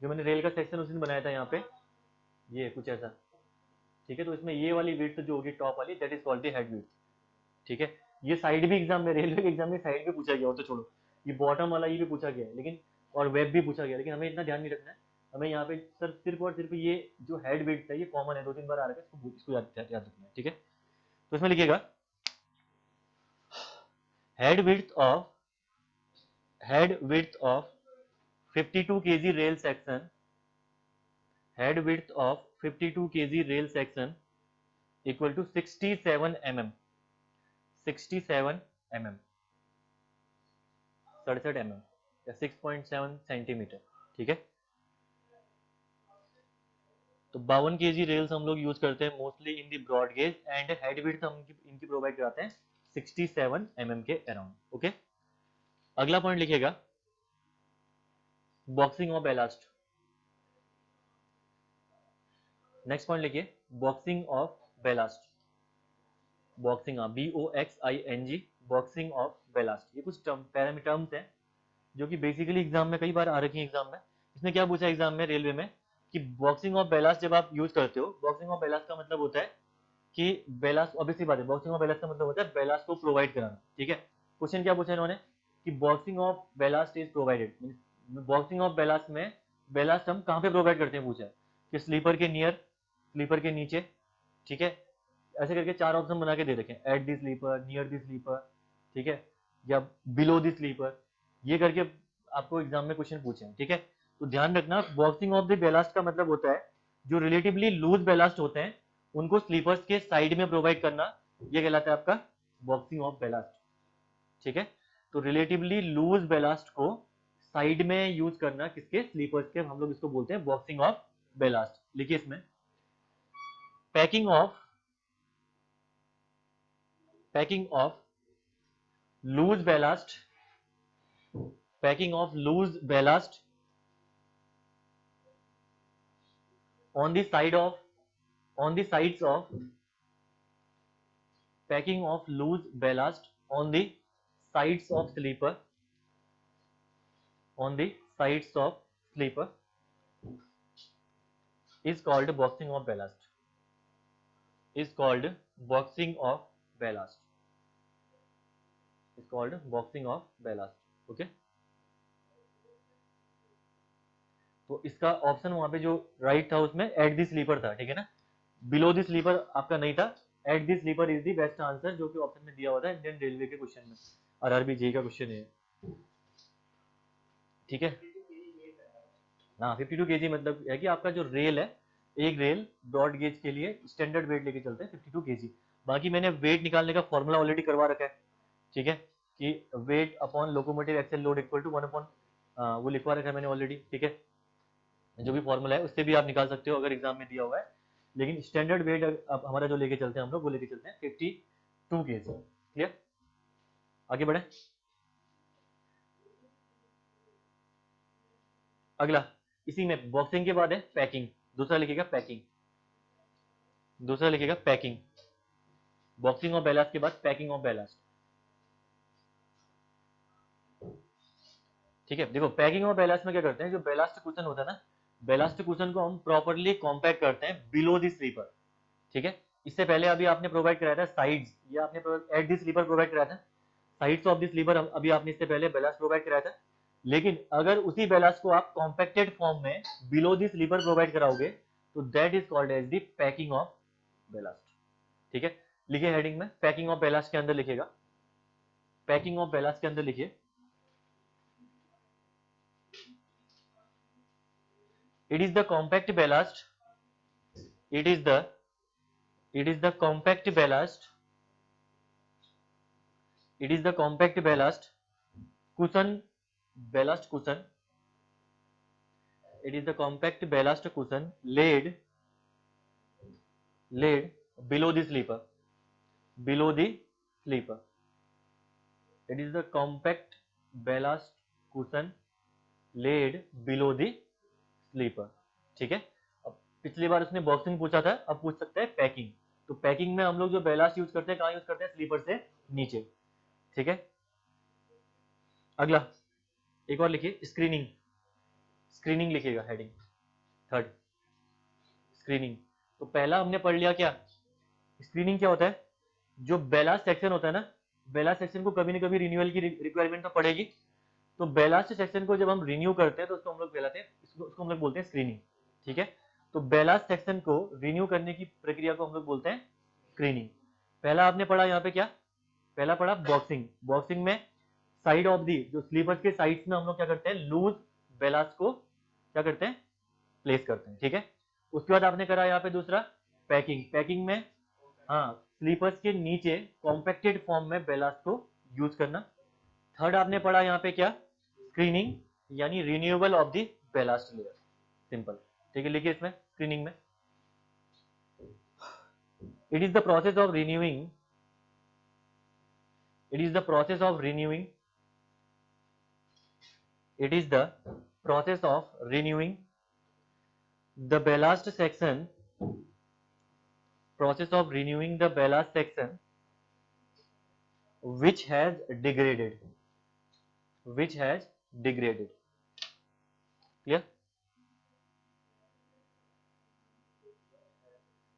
जो मैंने रेल का सेक्शन उस दिन बनाया था यहाँ पे, ये कुछ ऐसा, ठीक है। तो इसमें ये वाली विड्थ जो होगी टॉप वाली, that is called the head width, ठीक है। ये साइड भी एग्जाम में, रेलवे के एग्जाम में साइड भी पूछा गया, और तो छोड़ो, ये बॉटम वाला ये भी पूछा गया है, लेकिन और वेब भी पूछा गया, लेकिन हमें इतना ध्यान नहीं रखना है। हमें यहाँ पे सर सिर्फ और सिर्फ ये जो हेड विड्थ है ये कॉमन है, 2-3 बार आ रहा है, इसको याद रखना है, ठीक है। तो इसमें लिखिएगा head width of 52 kg rail section, head width of 52 kg rail section equal to 67 mm, 67 mm, 67 mm या 6.7 सेंटीमीटर, ठीक है। तो 52 kg रेल्स हम लोग यूज करते हैं mostly in the broad gauge, and head width हम इनकी प्रोवाइड कराते हैं 67 mm के अराउंड, ओके। अगला पॉइंट लिखिएगा boxing of ballast. Next point लिखिए boxing of ballast, boxing BOXING, boxing of ballast. ये कुछ टर्म्स हैं जो कि बेसिकली एग्जाम में कई बार आ रखी है एग्जाम में। इसने क्या पूछा एग्जाम में रेलवे में कि बॉक्सिंग ऑफ बेलास्ट जब आप यूज करते हो, बॉक्सिंग ऑफ बेलास्ट का मतलब होता है कि बेलास्ट, ऑब्वियसली बात है, बॉक्सिंग ऑफ बेलास्ट का मतलब होता है बेलास्ट को प्रोवाइड कराना, ठीक है। क्वेश्चन क्या पूछा इन्होंने कि boxing of ballast is provided, boxing of ballast में बेलास्ट हम कहाँ पे प्रोवाइड करते हैं पूछा है, कि स्लीपर के नियर, स्लीपर के नीचे, ठीक है। ऐसे करके 4 ऑप्शन बना के दे रखे हैं, at the sleeper, near the sleeper, ठीक है, या बिलो दी स्लीपर, ये करके आपको एग्जाम में क्वेश्चन पूछे हैं, ठीक है। तो ध्यान रखना बॉक्सिंग ऑफ द बेलास्ट का मतलब होता है जो रिलेटिवली लूज बेलास्ट होते हैं उनको स्लीपर्स के साइड में प्रोवाइड करना, ये कहलाता है आपका बॉक्सिंग ऑफ बेलास्ट, ठीक है। तो रिलेटिवली लूज बेलास्ट को साइड में यूज करना किसके, स्लीपर्स के, हम लोग इसको बोलते हैं बॉक्सिंग ऑफ बेलास्ट। लिखिए इसमें packing of loose ballast, packing of loose ballast on the sides of packing of loose ballast on the sides of sleeper, is called boxing of ballast, is called boxing of ballast, is called boxing of ballast, okay। तो इसका option वहां पे जो right था उसमें eight the sleeper था, ठीक है ना, बिलो दी स्लीपर आपका नहीं था, at the sleeper is the best answer, जो कि ऑप्शन में दिया हुआ था इंडियन रेलवे के क्वेश्चन में, आरआरबी जी का क्वेश्चन है, ठीक है ना। 52 kg मतलब है कि आपका जो रेल है, एक रेल ब्रॉड गेज के लिए स्टैंडर्ड वेट लेके चलते हैं 52 kg। बाकी मैंने वेट निकालने का फॉर्मूला ऑलरेडी करवा रखा है, ठीक है, कि weight upon locomotive axle load equal to 1 upon, वो लिखवा रखा है मैंने ऑलरेडी, ठीक है। जो भी फॉर्मूला है उससे भी आप निकाल सकते हो अगर एग्जाम में दिया हुआ है, लेकिन स्टैंडर्ड वेट अब हमारा जो लेके चलते हैं हम लोग, वो लेके चलते हैं 52 kg, क्लियर। आगे बढ़े, अगला इसी में बॉक्सिंग के बाद है पैकिंग, दूसरा लिखेगा पैकिंग, दूसरा लिखेगा पैकिंग, बॉक्सिंग ऑफ बेलास्ट के बाद पैकिंग ऑफ बेलास्ट, ठीक है। देखो पैकिंग ऑफ बेलास्ट में क्या करते हैं, जो बेलास्ट कुशन होता है ना, बेलास्ट कुशन को हम प्रॉपर्ली कॉम्पैक्ट करते हैं बिलो दी स्लीपर, ठीक है। इससे पहले अभी आपने प्रोवाइड कराया था साइड्स, या आपने एट दी स्लीपर प्रोवाइड कराया था, साइड्स ऑफ द स्लीपर अभी आपने इससे पहले बेलास्ट प्रोवाइड कराया था। लेकिन अगर उसी बेलास्ट को आप कॉम्पैक्टेड फॉर्म में बिलो दी स्लीपर प्रोवाइड कराओगे तो that is called as the packing of ballast, ठीक है। लिखिए हेडिंग में पैकिंग ऑफ बेलास्ट के अंदर लिखेगा, पैकिंग ऑफ बेलास्ट के अंदर लिखिए it is the compact ballast, it is the compact ballast, it is the compact ballast cushion, ballast cushion, it is the compact ballast cushion laid below the sleeper, below the sleeper. It is the compact ballast cushion laid below the sleeper. ठीक है, अब पिछली बार उसने boxing पूछा था, अब पूछ सकते हैं पैकिंग। तो पैकिंग में हम लोग जो बैलास्ट यूज करते हैं कहाँ यूज करते हैं? स्लीपर से नीचे। ठीक है, अगला एक और लिखिए, स्क्रीनिंग। स्क्रीनिंग लिखिएगा हेडिंग थर्ड, स्क्रीनिंग। तो पहला हमने पढ़ लिया क्या, स्क्रीनिंग क्या होता है? जो बेलास्ट सेक्शन होता है ना, बेलास्ट सेक्शन को कभी न कभी रिन्यूअल की रिक्वायरमेंट तो पड़ेगी। तो बेलास्ट सेक्शन को जब हम रिन्यू करते हैं तो उसको हम लोग कहलाते हैं, उसको हम लोग बोलते हैं स्क्रीनिंग। ठीक है, तो बेलास्ट सेक्शन को रिन्यू करने की प्रक्रिया को हम लोग बोलते हैं स्क्रीनिंग। पहला आपने पढ़ा यहाँ पे क्या, पहला पढ़ा बॉक्सिंग। बॉक्सिंग में साइड ऑफ दी, जो स्लीपर्स के साइड्स में हम लोग क्या करते हैं, लूज बेलास्ट को क्या करते हैं, प्लेस करते हैं। ठीक है, उसके बाद आपने करा यहाँ पे दूसरा पैकिंग। पैकिंग में हाँ, स्लीपर्स के नीचे कॉम्पैक्टेड फॉर्म में बेलास्ट को यूज करना। थर्ड आपने पढ़ा यहाँ पे क्या, स्क्रीनिंग, यानी renewable of the ballast layer. Simple. ठीक है, लिखिए इसमें स्क्रीनिंग में, it is the process of renewing, it is the process of renewing, it is the process of renewing the ballast section, process of renewing the ballast section which has degraded, which has degraded. Clear?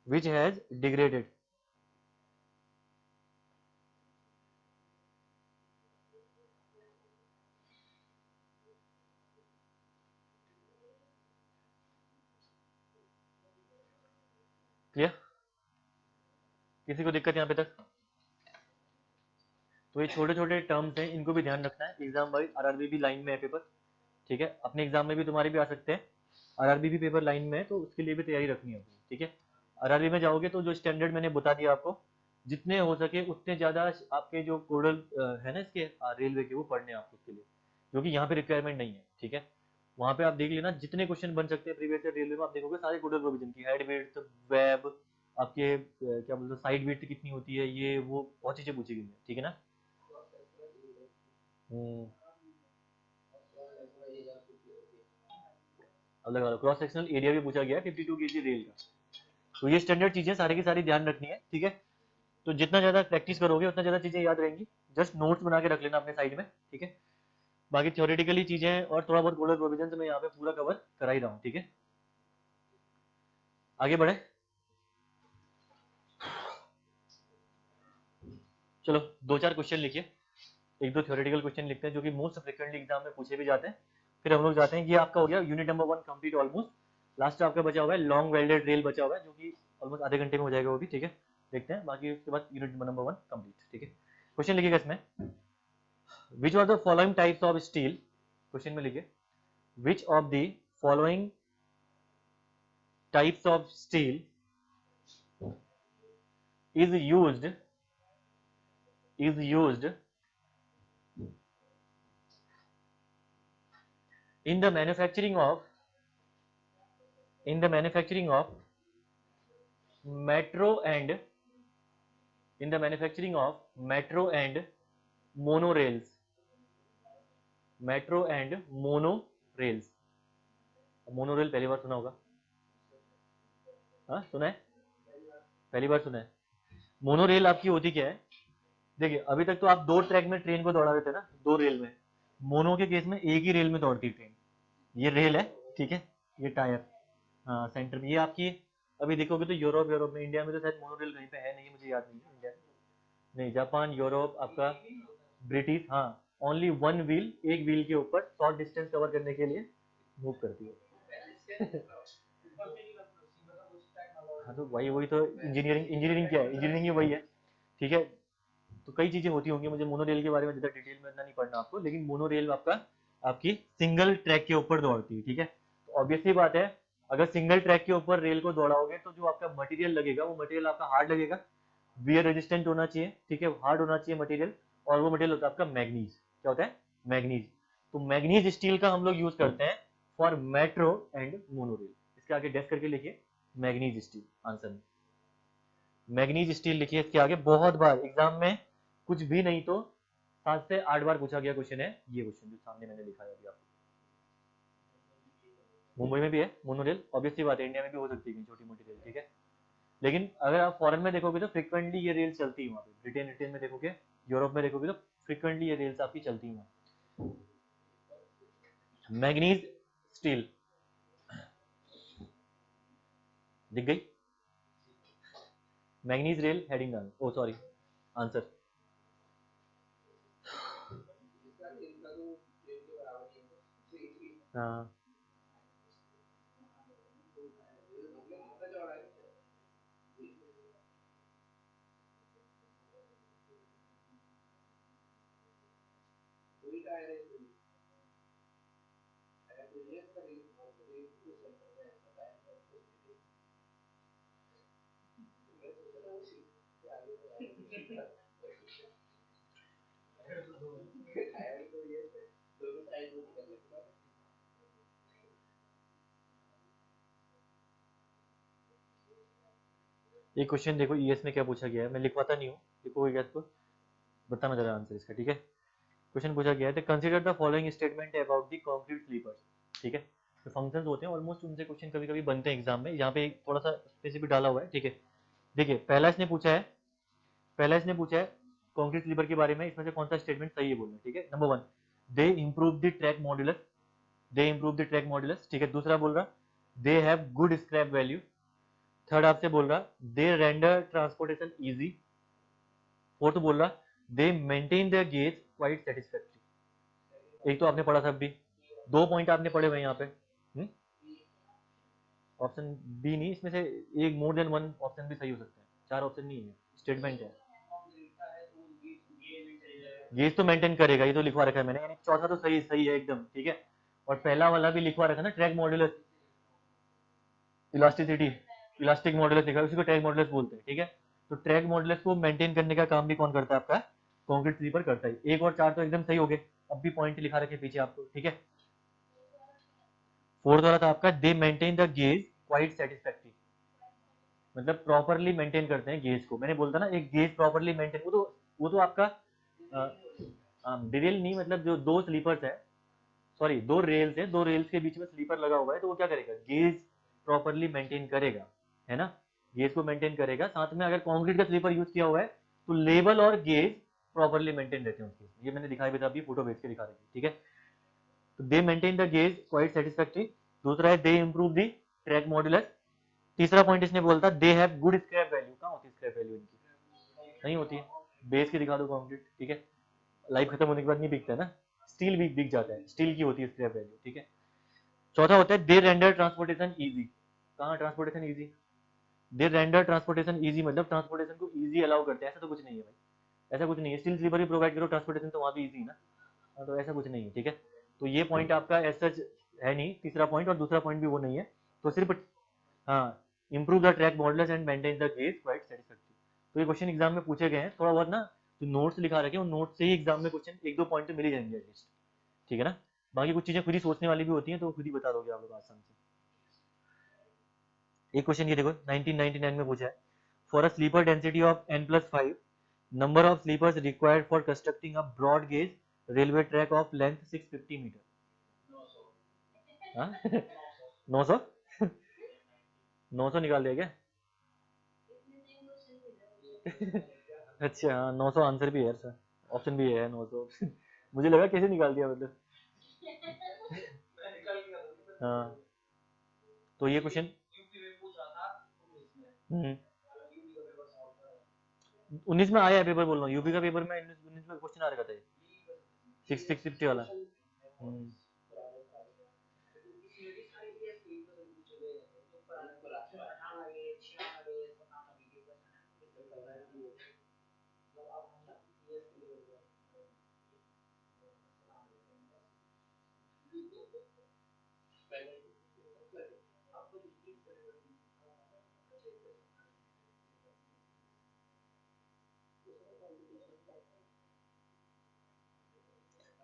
Which has degraded. Clear? किसी को दिक्कत यहाँ पे तक? तो ये छोटे छोटे टर्म्स हैं, इनको भी ध्यान रखना है एग्जाम वाइज। आरआरबी भी लाइन में है पेपर। ठीक है, अपने एग्जाम में भी तुम्हारे भी आ सकते हैं, आरआरबी भी पेपर लाइन में है, तो उसके लिए भी तैयारी रखनी है। ठीक है, आरआरबी में जाओगे तो जो स्टैंडर्ड मैंने बता दिया आपको, जितने हो सके उतने ज्यादा आपके जो कोडल है ना इसके रेलवे के, वो पढ़ने हैं आपको उसके लिए, जो कि यहाँ पे रिक्वायरमेंट नहीं है। ठीक है, वहाँ पे आप देख लेना जितने क्वेश्चन बन सकते हैं प्रीवियस ईयर रेलवे में, आप देखोगे सारे कोडल प्रोविजन की, हेड विड्थ, वेब, आपके क्या बोलते हैं साइड विड्थ कितनी होती है, ये वो बहुत चीजें पूछी गई है। ठीक है ना? अलग क्रॉस सेक्शनल एरिया भी पूछा गया है 52 kg रेल का। तो ये स्टैंडर्ड चीजें सारी की सारी ध्यान रखनी है। ठीक है, तो जितना ज्यादा प्रैक्टिस करोगे उतना ज्यादा चीजें याद रहेंगी। जस्ट नोट्स बना के रख लेना अपने साइड में। ठीक है, बाकी थ्योरेटिकली चीजें और थोड़ा बहुत कोडल प्रोविजन मैं यहाँ पे पूरा कवर करा ही रहा हूँ। ठीक है, आगे बढ़े, चलो दो चार क्वेश्चन लिखिए, एक दो थ्योरेटिकल क्वेश्चन लिखते हैं जो कि मोस्ट फ्रिक्वेंटली एग्जाम में पूछे भी जाते हैं। फिर हम लोग जाते हैं, ये आपका हो गया unit number 1 complete almost. Last आपका बचा हुआ है लॉन्ग वेल्डेड रेल बचा हुआ है, जो कि ऑलमोस्ट आधे घंटे में हो जाएगा वो भी। ठीक है, देखते हैं बाकी उसके बाद यूनिट नंबर 1 कंप्लीट। ठीक है, क्वेश्चन लिखिएगा इसमें, which are the following types of steel, question में लिखिए which of the following types of steel is used in the manufacturing of metro and monorails, metro and monorails। Monorail पहली बार सुना होगा, हाँ सुना है, पहली बार सुना है। मोनोरेल आपकी होती क्या है, देखिए अभी तक तो आप दो ट्रैक में ट्रेन को दौड़ा देते ना, दो रेल में। मोनो के केस में एक ही रेल में दौड़ती ट्रेन, ये रेल है। ठीक है, ये टायर, हाँ सेंटर में। ये आपकी अभी देखोगे तो यूरोप में, इंडिया में तो शायद मोनोरेल कहीं पे है नहीं, मुझे याद नहीं है इंडिया में, नहीं जापान यूरोप आपका ब्रिटिश, हाँ ओनली वन व्हील, एक व्हील के ऊपर शॉर्ट डिस्टेंस कवर करने के लिए मूव करती है। हाँ तो वही तो इंजीनियरिंग क्या है, इंजीनियरिंग ही वही है। ठीक है, तो कई चीजें होती होंगी, मुझे मोनोरेल के बारे में ज्यादा डिटेल में इतना नहीं पढ़ना आपको, लेकिन मोनोरेल आपकी सिंगल ट्रैक के ऊपर दौड़ती है। ठीक है, तो ऑब्वियसली बात है, अगर सिंगल ट्रैक के ऊपर रेल को दौड़ाओगे तो जो आपका मटेरियल लगेगा वो मटेरियल आपका हार्ड लगेगा, वियर रेजिस्टेंट होना चाहिए। ठीक है, हार्ड होना चाहिए मटेरियल, और वो मटेरियल होता है आपका मैग्नीज। क्या होता है? मैग्नीज। तो मैग्नीज स्टील का हम लोग यूज करते हैं फॉर मेट्रो एंड मोनोरेल। इसके आगे डेस्क करके लिखिए मैग्नीज स्टील, आंसर में मैग्नीज स्टील लिखिए इसके आगे। बहुत बार एग्जाम में कुछ भी नहीं तो 7 से 8 बार पूछा गया क्वेश्चन है ये क्वेश्चन जो सामने मैंने लिखा है अभी आपको। मुंबई में भी है मोनोरेल, ऑब्वियसली बात है, इंडिया में भी हो सकती है छोटी मोटी रेल, ठीक है। लेकिन अगर आप फॉरेन में देखोगे तो फ्रिक्वेंटली ये रेल चलती है वहाँ पे, ब्रिटेन में देखोगे, यूरोप में देखोगे तो फ्रिक्वेंटली ये रेल्स आपकी चलती है। मैग्नीज स्टील दिख गई, मैग्नीज रेल हेडिंग डाउन, ओ सॉरी आंसर। हाँ ये क्वेश्चन देखो ईएस में क्या पूछा गया है, मैं लिखवाता नहीं हूँ, देखो गैस को बताना जरा आंसर इसका, ठीक है। क्वेश्चन पूछा गया है consider the following statement about the concrete sleepers, ठीक है। जो फंक्शंस होते हैं ऑलमोस्ट उनसे क्वेश्चन कभी कभी बनते हैं एग्जाम में, यहाँ पे थोड़ा सा स्पेसिफिक डाला हुआ है, ठीक है। देखिए पहला इसने पूछा है कंक्रीट स्लीपर के बारे में, इसमें से कौन सा स्टेटमेंट सही है बोलना, ठीक है। Number 1 they improve the track modulus, they improve the track modulus, ठीक है। दूसरा बोल रहा they have good scrap value, third आपसे बोल रहा दे रेंडर ट्रांसपोर्टेशन इजी, फोर्थ बोल रहा दे maintain the gauge quite satisfactory. एक तो आपने पढ़ा था अभी, 2 पॉइंट आपने पढ़े हुए यहाँ पे, ऑप्शन बी नहीं, इसमें से एक मोर देन वन ऑप्शन भी सही हो सकता है, 4 ऑप्शन नहीं है, स्टेटमेंट है। गेज तो मेंटेन करेगा, ये तो लिखवा रखा है मैंने, यानी चौथा तो सही सही है एकदम, ठीक है। और पहला वाला भी लिखवा रखा है ना, track modulus elasticity, elastic modulus लिखा है, उसी को ट्रैक मॉड्यूलस बोलते हैं, ठीक है। तो ट्रैक मॉड्यूलस को मेंटेन करने का काम भी कौन करता है, आपका कंक्रीट स्लीपर करता है। 1 और 4 तो एकदम सही हो गए, अब भी पॉइंट लिखा रखे पीछे आपको, ठीक है। फोर्थ वाला था आपका दे maintain the gauge quite satisfactory, मतलब प्रॉपरली मेंटेन करते हैं गेज को। मैंने बोलता ना एक गेज प्रॉपरली मेंटेन, वो तो आपका डिटेल नहीं, मतलब जो 2 स्लीपर्स है, सॉरी 2 रेल्स है, 2 रेल्स के बीच में स्लीपर लगा हुआ है, तो वो क्या करेगा, गेज प्रॉपरली मेंटेन करेगा, है ना। गेज को मेंटेन करेगा, साथ में अगर कंक्रीट का स्लीपर यूज किया हुआ है तो लेवल और गेज प्रॉपरली मेंटेन रहते हैं उसके, ये मैंने दिखाया भी था अभी, फोटो भेज के दिखा रही थी, ठीक है। तो दे maintain the gauge quite satisfactory, दूसरा है दे इंप्रूव द ट्रैक मॉड्यूलस, तीसरा पॉइंट इसने बोलता they have good scrap value, कहाँ होती है स्क्रैप वैल्यू इनकी, नहीं होती है, बेच के दिखा दो कंक्रीट, ठीक है। लाइफ खत्म होने के बाद नहीं बिकता है ना, स्टील भी बिक जाता है, स्टील की होती है स्क्रैप वैल्यू, ठीक है। चौथा होता है दे रेंडर ट्रांसपोर्टेशन इजी, कहाँ ट्रांसपोर्टेशन इजी, दे रेंडर ट्रांसपोर्टेशन इजी मतलब ट्रांसपोर्टेशन को इजी अलाउ करते हैं, ऐसा तो कुछ नहीं है भाई, ऐसा कुछ नहीं है, स्टील स्लीपर भी प्रोवाइड करो, ट्रांसपोर्टेशन तो वहाँ भी इजी है ना, तो ऐसा कुछ नहीं है, ठीक है। तो ये पॉइंट आपका एज सच है नहीं, तीसरा पॉइंट और दूसरा पॉइंट भी वो नहीं है, तो सिर्फ हाँ improve the track models and maintain the gauge quite satisfactory. तो ये क्वेश्चन एग्जाम में पूछे गए हैं, थोड़ा बहुत ना जो नोट्स लिखा रखे हैं उन नोट्स से ही एग्जाम में क्वेश्चन 1-2 पॉइंट तो मिल ही जाएंगे एटलीस्ट, ठीक है ना। बाकी कुछ चीजें खुद ही सोचने वाली भी होती हैं, तो खुद ही बता दोगे आप लोग आसान से। एक क्वेश्चन ये देखो 1999 में पूछा है for a sleeper density of n+5 number of sleepers required for constructing a broad gauge railway track of length 650 metre, 900 900 निकाल दिया क्या? अच्छा हाँ 900 आंसर भी है सर, ऑप्शन भी है 900 मुझे लगा कैसे निकाल दिया मतलब। हाँ तो ये क्वेश्चन 19 में आया है पेपर, बोल रहा हूँ यूपी का पेपर में 19 में क्वेश्चन आ रखा था 650 वाला। हम्म,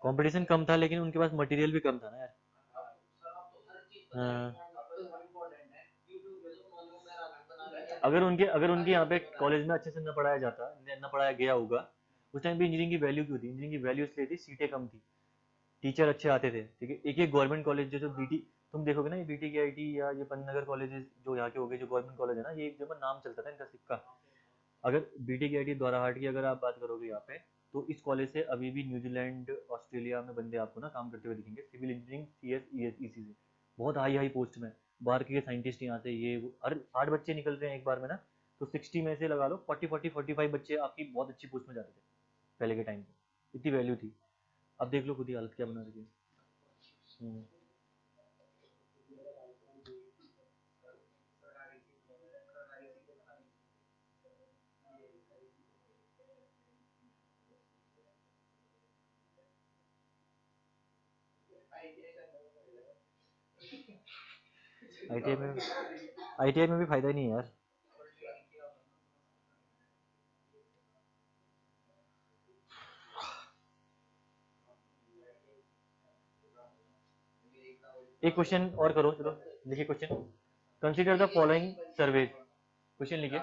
कंपटीशन कम था लेकिन उनके पास मटेरियल भी कम था ना यार। हाँ, अगर उनके यहाँ पे कॉलेज में अच्छे से न पढ़ाया जाता, न पढ़ाया गया होगा, उस टाइम पे इंजीनियरिंग की वैल्यू क्यों थी? इंजीनियरिंग की वैल्यू इसलिए थी, सीटें कम थी, टीचर अच्छे आते थे, ठीक है। एक एक गवर्नमेंट कॉलेज जो बीटी, तुम देखोगे ना, ये बीटी के आईटी या ये पंतनगर कॉलेजेस जो यहाँ के हो गए, जो गवर्नमेंट कॉलेज है ना, ये एक जगह नाम चलता था इनका सिक्का। अगर बीटी के आईटी द्वाराहाट की अगर आप बात करोगे यहाँ पे, तो इस कॉलेज से अभी भी न्यूजीलैंड, ऑस्ट्रेलिया में बंदे आपको ना काम करते हुए दिखेंगे, civil engineering, CS, ES, EC से, बहुत हाई हाई पोस्ट में। बाहर के साइंटिस्ट यहाँ से, ये हर 60 बच्चे निकल रहे हैं एक बार में ना, तो 60 में से लगा लो 45 बच्चे आपकी बहुत अच्छी पोस्ट में जाते थे पहले के टाइम पे, इतनी वैल्यू थी। अब देख लो खुद ही हालत क्या बना रही है। ITI में भी फायदा ही नहीं है यार। एक क्वेश्चन और करो, चलो लिखिए question. Consider the following survey, question लिखिए।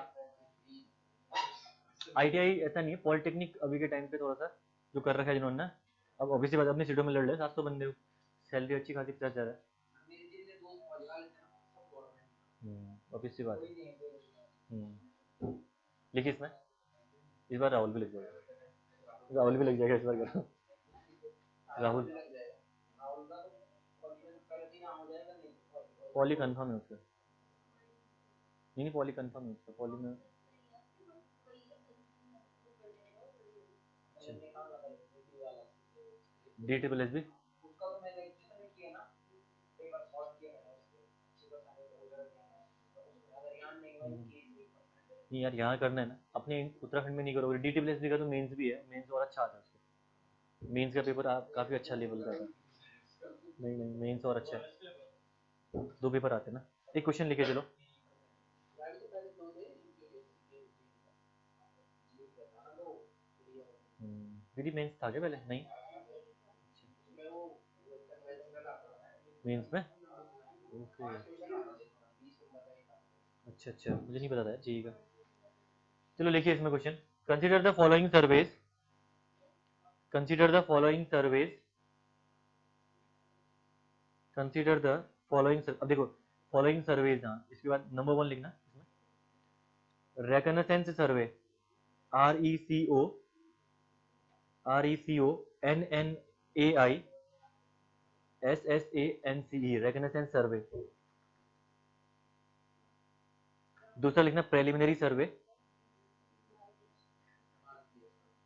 ITI ऐसा नहीं है, पॉलिटेक्निक अभी के टाइम पे थोड़ा सा जो कर रखा है जिन्होंने ना, अब ऑब्वियसली बात, अपनी सीटों में लड़ रहे 700 बंदे, सैलरी अच्छी खासी 50,000 है, ऑब्वियसली बात है। लिखिए इसमें, इस बार राहुल भी लग जाएगा, राहुल भी लग जाएगा इस बार, करो राहुल। पॉली कंफर्म है उसका, नहीं नहीं पॉली कंफर्म है उसका, पॉली में DSSS भी नहीं यार, यहाँ करना है ना, अपने उत्तराखंड में नहीं करोगे। DSSS का तो मेंस भी है, मेंस और अच्छा आता है उसका, मेंस का पेपर आप काफ़ी अच्छा लेवल का था। नहीं नहीं, मेंस और अच्छा है, 2 पेपर आते हैं ना। एक क्वेश्चन लिखे चलो। दीदी मेंस था क्या पहले? नहीं, मेंस में, ओके, अच्छा अच्छा, मुझे नहीं पता था जी का। चलो लिखिए इसमें question. Consider the following surveys, consider the following surveys, consider the following, अब देखो फॉलोइंग सर्वेज, हाँ इसके बाद नंबर 1 लिखना इसमें, रेकनेसेंस सर्वे, RECO, NNAI SSANCE, रेकनेसेंस सर्वे। दूसरा लिखना प्रेलिमिनरी सर्वे,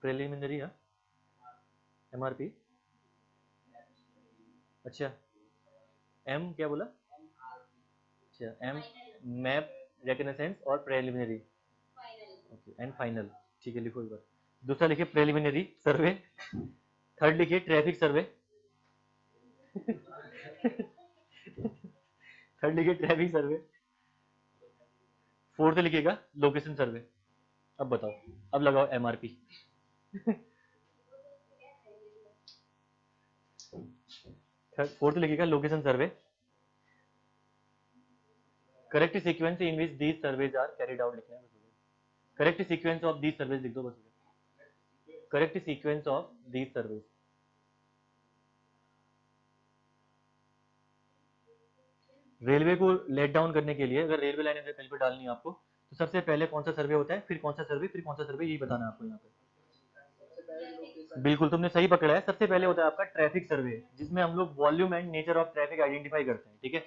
प्रेलिमिनरी, हाँ MRP, अच्छा M क्या बोला? अच्छा M, मैप, रेकनेसेंस और प्रेलिमिनरी, ओके एंड फाइनल, ठीक है लिखो एक बार। दूसरा लिखिए प्रेलिमिनरी सर्वे, थर्ड लिखिए ट्रैफिक सर्वे, थर्ड लिखिए ट्रैफिक सर्वे, फोर्थ लिखिएगा लोकेशन सर्वे। अब बताओ, अब लगाओ MRP। फोर्थ लिखिएगा location survey, correct sequence in which these surveys are carried out लिखना है, correct sequence of these surveys लिख दो बस, correct sequence of these surveys. Railway को लेट डाउन करने के लिए, अगर रेलवे लाइन कहीं पर डालनी है आपको, तो सबसे पहले कौन सा सर्वे होता है, फिर कौन सा सर्वे, फिर कौन सा सर्वे, यही बताना है आपको यहाँ पे। बिल्कुल तुमने सही पकड़ा है, सबसे पहले होता है आपका ट्रैफिक सर्वे, जिसमें हम लोग volume and nature of traffic identify करते हैं, ठीक है।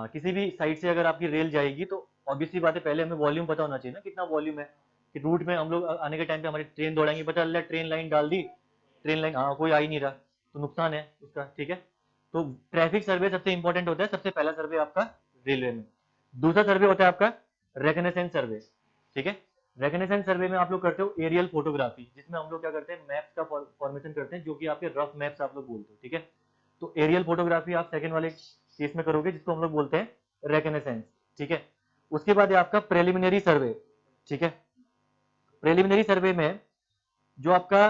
किसी भी साइड से अगर आपकी रेल जाएगी तो ऑब्वियसली बात है, पहले हमें वॉल्यूम पता होना चाहिए ना, कितना वॉल्यूम है, कि रूट में हम लोग आने के टाइम पे हमारी ट्रेन दौड़ाएंगे, पता चल रहा है ट्रेन लाइन डाल दी, ट्रेन लाइन हाँ कोई आ ही नहीं रहा, तो नुकसान है उसका, ठीक है। तो ट्रैफिक सर्वे सबसे इंपॉर्टेंट होता है, सबसे पहला सर्वे आपका रेलवे में। दूसरा सर्वे होता है आपका रेकनेसेंस सर्वे, ठीक है। रेकनेसेंस सर्वे में आप लोग करते हो एरियल फोटोग्राफी, जिसमें हम लोग क्या करते हैं, मैप्स का फॉर्मेशन करते हैं, जो कि आपके रफ मैप्स आप लोग बोलते हो, ठीक है। तो एरियल फोटोग्राफी आप सेकंड वाले केस में करोगे, जिसको हम लोग बोलते हैं रेकनेसेंस, ठीक है। उसके बाद है आपका प्रेलिमिनरी सर्वे, ठीक है। प्रेलिमिनरी सर्वे में जो आपका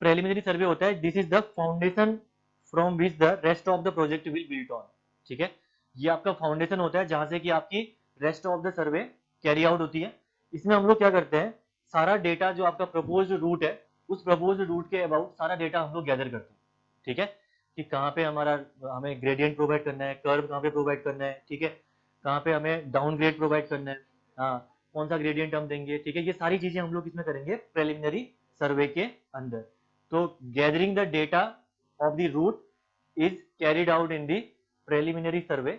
प्रेलिमिनरी सर्वे होता है, this is the foundation from which the rest of the project will built on, ठीक है। ये आपका फाउंडेशन होता है जहां से कि आपकी rest of the survey carry out होती है। इसमें हम लोग क्या करते हैं, सारा डेटा जो आपका प्रपोज्ड रूट है उस प्रपोज्ड रूट के अबाउट सारा डेटा हम लोग गैदर करते हैं, ठीक है, कि कहाँ पे हमारा हमें ग्रेडियंट प्रोवाइड करना है, कर्व कहाँ पे प्रोवाइड करना है, ठीक है, कहाँ पे हमें डाउन ग्रेड प्रोवाइड करना है, हाँ कौन सा ग्रेडियंट हम देंगे, ठीक है, ये सारी चीजें हम लोग इसमें करेंगे प्रिलिमिनरी सर्वे के अंदर। तो gathering the data of the route is carried out in the preliminary survey.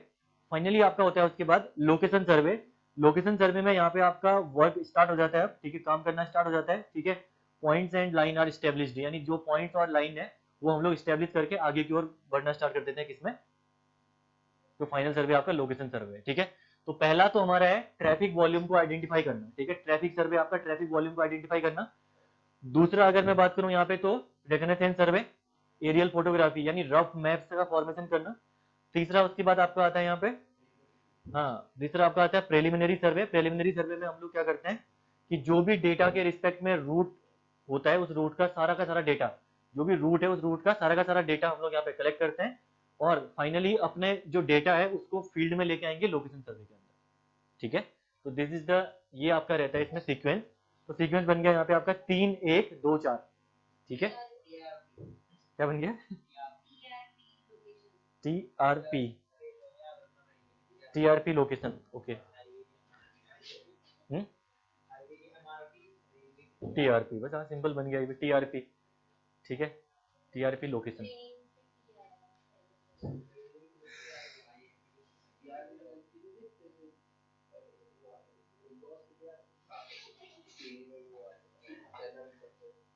Finally आपका होता है उसके बाद लोकेशन सर्वे। लोकेशन सर्वे में यहाँ पे आपका वर्क स्टार्ट हो जाता है, ठीक है, काम करना स्टार्ट हो जाता है, ठीक है, points and line are established, यानी जो पॉइंट्स और लाइन है वो हम लोग स्टेब्लिश करके आगे की ओर बढ़ना स्टार्ट कर देते हैं किसमें, तो फाइनल सर्वे आपका लोकेशन सर्वे, ठीक है। तो पहला तो हमारा है ट्रैफिक वॉल्यूम को आइडेंटिफाई करना, ठीक है, ट्रैफिक सर्वे आपका ट्रैफिक वॉल्यूम को आइडेंटिफाई करना। दूसरा अगर मैं बात करूं यहाँ पे तो रिकनेसेंस सर्वे, एरियल फोटोग्राफी यानी रफ मैप्स का फॉर्मेशन करना। तीसरा उसके बाद आपका आता है यहाँ पे, हाँ तीसरा आपका आता है प्रिलिमिनरी सर्वे। प्रिलिमिनरी सर्वे में हम लोग क्या करते हैं कि जो भी डेटा के रिस्पेक्ट में रूट होता है उस रूट का सारा डेटा, जो भी रूट है उस रूट का सारा डेटा हम लोग यहाँ पे कलेक्ट करते हैं और फाइनली अपने जो डेटा है उसको फील्ड में लेके आएंगे लोकेशन सर्वे के अंदर, ठीक है। तो दिस इज द, ये आपका रहता है इसमें सीक्वेंस। तो सीक्वेंस बन गया यहाँ पे आपका 3 1 2 4, ठीक है। क्या बन गया? TRP, TRP location, okay, TRP बस, हाँ सिंपल बन गया ये TRP, ठीक है, TRP लोकेशन।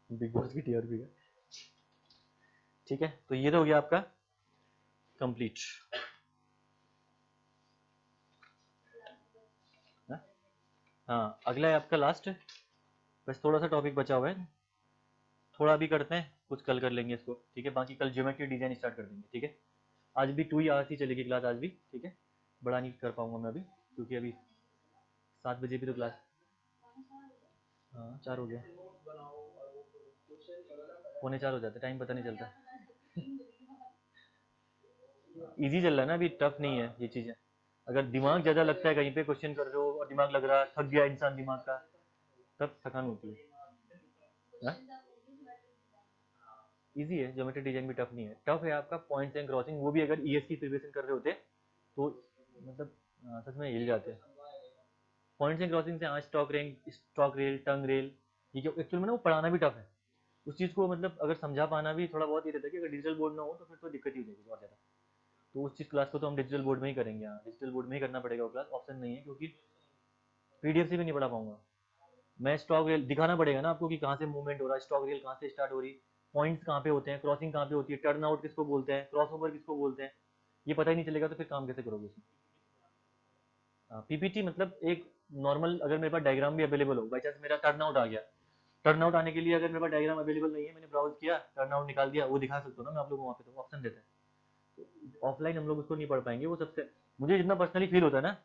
बिग बॉस की TRP का, ठीक है। तो ये तो हो गया आपका कंप्लीट। हाँ अगला है आपका लास्ट, बस थोड़ा सा टॉपिक बचा हुआ है, थोड़ा भी करते हैं, कुछ कल कर लेंगे इसको, ठीक है, बाकी कल ज्योमेट्री डिजाइन स्टार्ट कर देंगे, ठीक है। आज भी 2 आवर्स ही चलेगी क्लास आज भी, ठीक है, बड़ा नहीं कर पाऊंगा मैं अभी क्योंकि अभी 7 बजे भी तो क्लास, हाँ 4 हो गया, 3:45 हो जाता, टाइम पता नहीं चलता। इजी चल रहा है ना, अभी टफ नहीं है ये चीजें। अगर दिमाग ज्यादा लगता है कहीं पे क्वेश्चन कर रहे हो और दिमाग लग रहा है, थक गया इंसान दिमाग का, तब थकान होती है। इजी है, ज्योमेट्री डिजाइन भी टफ नहीं है, टफ है आपका पॉइंट्स एंड क्रॉसिंग, वो भी अगर ईएस की प्रिपरेशन कर रहे होते तो मतलब सच में हिल जाते हैं। पॉइंट्स एंड क्रॉसिंग से हाँ स्टॉक रेंज, स्टॉक रेल, टंग रेल, ये जो एक्चुअल में ना वो पढ़ाना भी टफ है, उस चीज़ को मतलब अगर समझा पाना भी थोड़ा बहुत ये रहता है कि अगर डिजिटल बोर्ड ना हो तो फिर तो दिक्कत ही हो जाएगी बहुत ज़्यादा। तो उस चीज़ क्लास को तो हम डिजिटल बोर्ड में ही करेंगे, हाँ डिजिटल बोर्ड में ही करना पड़ेगा वो क्लास, ऑप्शन नहीं है, क्योंकि पीडीएफ से भी नहीं पढ़ा पाऊंगा मैं। स्टॉक रेल दिखाना पड़ेगा ना आपको कि कहाँ से मूवमेंट हो रहा है, स्टॉक रेल कहाँ से स्टार्ट हो रही, पॉइंट्स कहाँ पे होते हैं, क्रॉसिंग कहाँ पे होती है, टर्न आउट किसको बोलते हैं, क्रॉस ओवर किसको बोलते हैं, ये पता ही नहीं चलेगा तो फिर काम कैसे करोगे उसमें। पीपीटी मतलब एक नॉर्मल, अगर मेरे पास डायग्राम भी अवेलेबल हो, बाई चांस मेरा टर्न आउट आ गया, टर्न आउट आने के लिए अगर मेरे पास डायग्राम अवेलेबल नहीं है, मैंने ब्राउज किया टर्न आउट निकाल दिया, वो दिखा सकता हूँ ना मैं आप लोगों को, वहाँ पे तो ऑप्शन देता है। तो ऑफलाइन हम लोग उसको नहीं पढ़ पाएंगे, वो सबसे मुझे जितना पर्सनली फील होता है ना,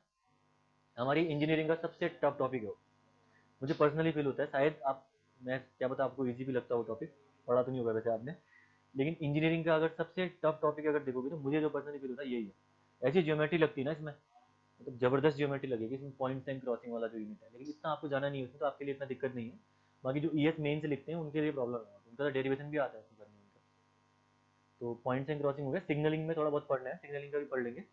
हमारी इंजीनियरिंग का सबसे टफ टॉपिक है वो, मुझे पर्सनली फील होता है, शायद आप, मैं क्या पता आपको इजी भी लगता हो टॉपिक, पढ़ा तो नहीं होगा वैसे आपने, लेकिन इंजीनियरिंग का अगर सबसे टफ टॉपिक अगर देखोगे तो मुझे जो पर्सनली फील होता है यही है। ऐसी ज्योमेट्री लगती है ना इसमें, मतलब जबरदस्त ज्योमेट्री लगेगी इसमें, पॉइंट्स एंड क्रॉसिंग वाला जो यूनिट है, लेकिन इतना आपको जाना नहीं है उसमें, तो आपके लिए इतना दिक्कत नहीं है। बाकी जो ईएस मेन से लिखते हैं उनके लिए प्रॉब्लम है, उनका तो डेरिवेशन भी आता है उसको करने उनका। तो पॉइंट्स एंड क्रॉसिंग हो गया, सिग्नलिंग में थोड़ा बहुत पढ़ना है, सिग्नलिंग का भी पढ़ लेंगे।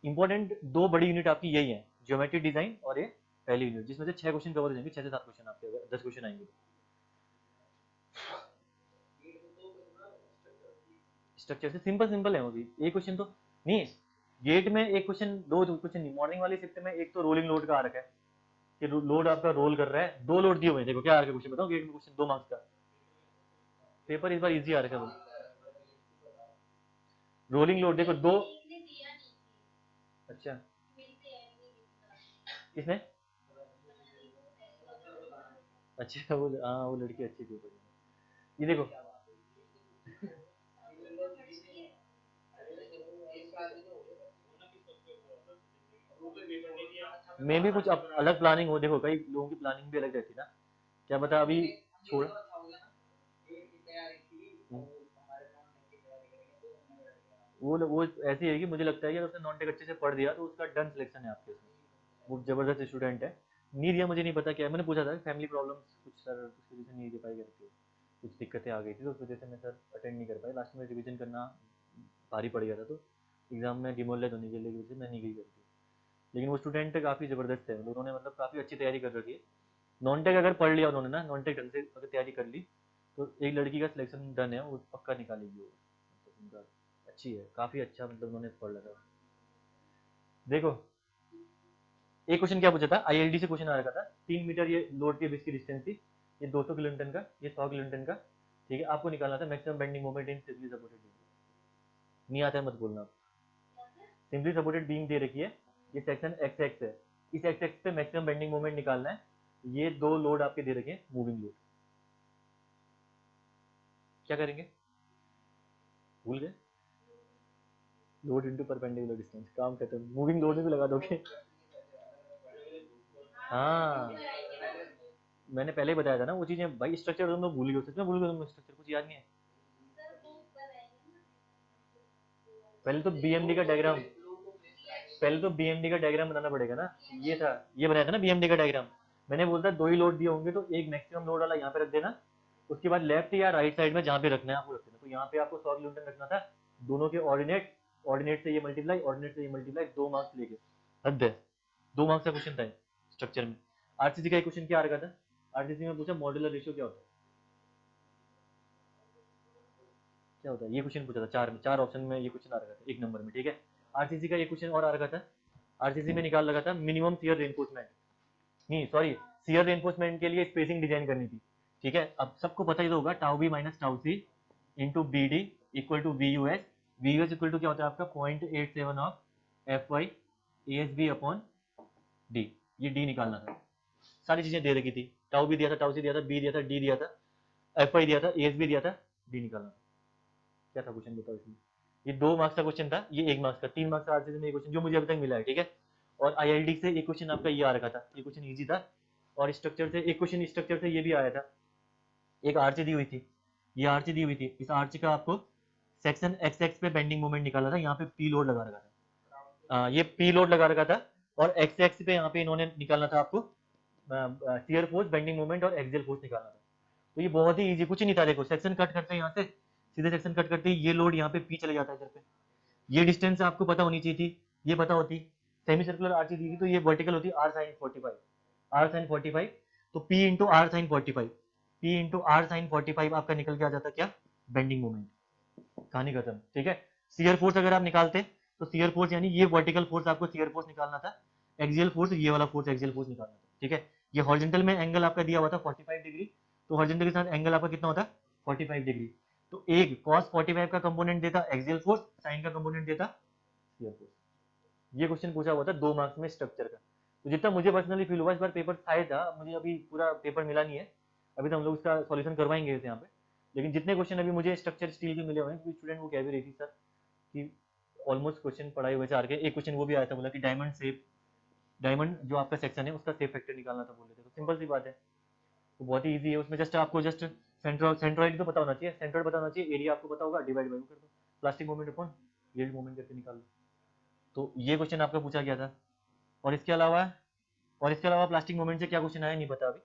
इंपॉर्टेंट 2 बड़ी यूनिट आपकी यही है, ज्योमेट्री डिजाइन और ये पहली यूनिट, जिसमें से 6 क्वेश्चन कवर हो जाएंगे, 6 से 7 क्वेश्चन आपके, अगर 10 क्वेश्चन आएंगे तो। स्ट्रक्चर से सिंपल सिंपल है वो भी, एक क्वेश्चन तो नहीं, गेट में एक क्वेश्चन, दो क्वेश्चन नहीं, मॉर्निंग वाली शिफ्ट में एक तो रोलिंग लोड का आ रखा है कि लोड आपका रोल कर रहा है, 2 लोड दिए हुए हैं, देखो क्या आ रखा है क्वेश्चन बताओ, गेट में क्वेश्चन 2 मार्क्स का, पेपर इस बार इजी आ रखा है। रोलिंग लोड देखो 2, अच्छा किसने, अच्छा वो, हाँ वो लड़की अच्छी थी, ये देखो मे भी कुछ अलग प्लानिंग हो, देखो कई लोगों की प्लानिंग भी अलग रहती है ना, क्या पता अभी छोड़, वो ऐसी है कि मुझे लगता है कि अगर उसने नॉन टेक अच्छे से पढ़ दिया तो उसका डन सिलेक्शन है आपके इसमें, वो जबरदस्त स्टूडेंट है। नहीं दिया मुझे नहीं पता क्या है, मैंने पूछा था फैमिली प्रॉब्लम्स कुछ सर उसकी वजह से नहीं दे पाई करके, कुछ दिक्कतें आ गई थी तो उस वजह से मैं सर अटेंड नहीं कर पाया, लास्ट में रिवीजन करना भारी पड़ गया था, तो एग्जाम में डिमोरलाइज होने के लिए वजह से मैं नहीं गई करती। लेकिन वो स्टूडेंट काफ़ी ज़बरदस्त है, उन्होंने मतलब काफ़ी अच्छी तैयारी कर रखी है। नॉन टेक अगर पढ़ लिया उन्होंने ना, नॉन टेक ढंग से अगर तैयारी कर ली तो एक लड़की का सिलेक्शन डन है, वो पक्का निकालेगी वो, मतलब उनका अच्छी है, काफ़ी अच्छा मतलब उन्होंने पढ़ रखा है। देखो एक क्वेश्चन क्या पूछा था, आईएलडी से क्वेश्चन आ रखा था, 3 मीटर ये लोड के बीच की डिस्टेंस थी, ये 200 किलोन्यूटन का, ये 100 किलोन्यूटन का, ठीक है। आपको निकालना था maximum bending moment in simply supported beam. नहीं आता है मत बोलना। सिम्पली सपोर्टेड बीम दे रखी है, ये सेक्शन एक्स एक्स है, इस एक्स एक्स पे मैक्सिमम बेंडिंग मोमेंट निकालना है। ये दो लोड आपके दे रखे हैं, मूविंग लोड। क्या करेंगे, भूल गए? लोड इनटू परपेंडिकुलर डिस्टेंस, काम खत्म। मूविंग लोड में भी लगा दोगे। हाँ मैंने पहले ही बताया था ना वो चीजें भाई, स्ट्रक्चर तुम लोग भूल गए हो, सच में भूल गए तुम, स्ट्रक्चर कुछ याद नहीं है। पहले तो बीएमडी का डायग्राम, पहले तो बीएमडी का डायग्राम बनाना पड़ेगा ना। ये था, ये बनाया था ना बीएमडी का डायग्राम। मैंने बोलता दो ही लोड दिए होंगे तो एक मैक्सिमम लोड वाला यहाँ पे रख देना, उसके बाद लेफ्ट या राइट साइड में जहाँ पे रखना है आपको रख देना। तो यहाँ पे आपको 100 किलोमीटर रखना था, दोनों के ऑर्डिनेट, ऑर्डिनेट से ये मल्टीप्लाई, ऑर्डिनेट से ये मल्टीप्लाई, 2 मार्क्स लेके। हद है, 2 मार्क्स का क्वेश्चन था स्ट्रक्चर में। आरसीसी का एक क्वेश्चन क्या आ रखा था, आरसीसी में पूछा मॉड्यूलर रेशियो क्या होता है, क्या होता है ये क्वेश्चन पूछा था, चार ऑप्शन में ये क्वेश्चन आ रखा था 1 नंबर में, ठीक है। आरसीसी का एक क्वेश्चन और आ रखा था, आरसीसी में निकाल लगा था मिनिमम शियर रेनफोर्समेंट, नहीं सॉरी, शियर रेनफोर्समेंट के लिए स्पेसिंग डिजाइन करनी थी, ठीक है। अब सबको पता ही तो होगा, tau B minus tau C into B D equal to V U S, V U S equal to क्या होता है आपका 0.87 of F Y A S B upon D, ये डी निकालना था। सारी चीजें दे रखी थी, टाउ बी दिया था, टाउ सी दिया था, बी दिया था, डी दिया था, एफ वाई दिया था, ए एस बी दिया था, डी निकालना था। क्या था क्वेश्चन बताओ इसमें, ये 2 मार्क्स का क्वेश्चन था, ये 1 मार्क्स का, 3 मार्क्स का आरसीसी में क्वेश्चन जो मुझे अभी तक मिला है, ठीक है। और आईएलडी से एक क्वेश्चन आपका ये आ रखा था, ये क्वेश्चन इजी था। और स्ट्रक्चर से एक क्वेश्चन, स्ट्रक्चर से ये भी आया था, एक आर्च दी हुई थी, ये आर्च दी हुई थी, इस आर्च का आपको सेक्शन एक्स एक्स पे बेंडिंग मोमेंट निकाला था, यहाँ पे पी लोड लगा रखा था, ये पी लोड लगा रखा था। और एक्स एक्स पे यहाँ पे इन्होंने निकालना था आपको शियर फोर्स, बेंडिंग मोमेंट और एक्सियल फोर्स निकालना था। तो ये बहुत ही इजी, कुछ ही नहीं था। देखो सेक्शन कट करते हैं यहाँ से, सीधे सेक्शन कट करते ही ये लोड यहाँ पे पी चले जाता है इधर पे, ये डिस्टेंस आपको पता होनी चाहिए थी, ये पता होती, सेमी सर्कुलर आर्च दी थी तो ये वर्टिकल होती आर साइन 45, आर साइन 45, तो P into R sine 45, P into R sine 45 आपका निकल के आ जाता क्या, बेंडिंग मोमेंट, कहानी खत्म, ठीक है। शियर फोर्स अगर आप निकालते तो शियर फोर्स यानी ये वर्टिकल फोर्स आपको शियर फोर्स निकालना था, एक्सियल फोर्स ये वाला फोर्स एक्सियल फोर्स निकालना था, ठीक है। ये हॉरिजॉन्टल में एंगल आपका दिया हुआ था 45 डिग्री, तो हॉरिजॉन्टल के साथ एंगल आपका कितना होता 45 डिग्री, तो एक cos 45 का कंपोनेंट देता एक्सियल फोर्स, साइन का कंपोनेंट देता शियर फोर्स। ये क्वेश्चन पूछा हुआ था 2 मार्क्स में स्ट्रक्चर का। तो जितना मुझे पर्सनली फील हुआ इस बार पेपर शायद था, मुझे अभी पूरा पेपर मिला नहीं है, अभी तो हम लोग इसका सॉल्यूशन करवाएंगे इसे यहाँ पे। लेकिन जितने क्वेश्चन अभी मुझे स्ट्रक्चर स्टील के मिले हुए हैं, क्योंकि स्टूडेंट वो कह भी रही थी सर कि ऑलमोस्ट क्वेश्चन पढ़ाई हुए चार के, एक क्वेश्चन वो भी आया था, बोला कि डायमंड शेप, डायमंड जो आपका सेक्शन है उसका शेप फैक्टर निकालना था बोल रहे थे। तो सिंपल सी बात है, तो बहुत ही ईजी है, उसमें जस्ट आपको जस्ट सेंट्रोइड तो पता होना चाहिए, सेंट्रोइड पता होना चाहिए, एरिया आपको पता होगा, डिवाइड बाई कर दो, plastic moment upon yield moment करके निकाल लो। तो ये क्वेश्चन आपका पूछा गया था। और इसके अलावा, प्लास्टिक मोमेंट से क्या क्वेश्चन आया नहीं पता अभी,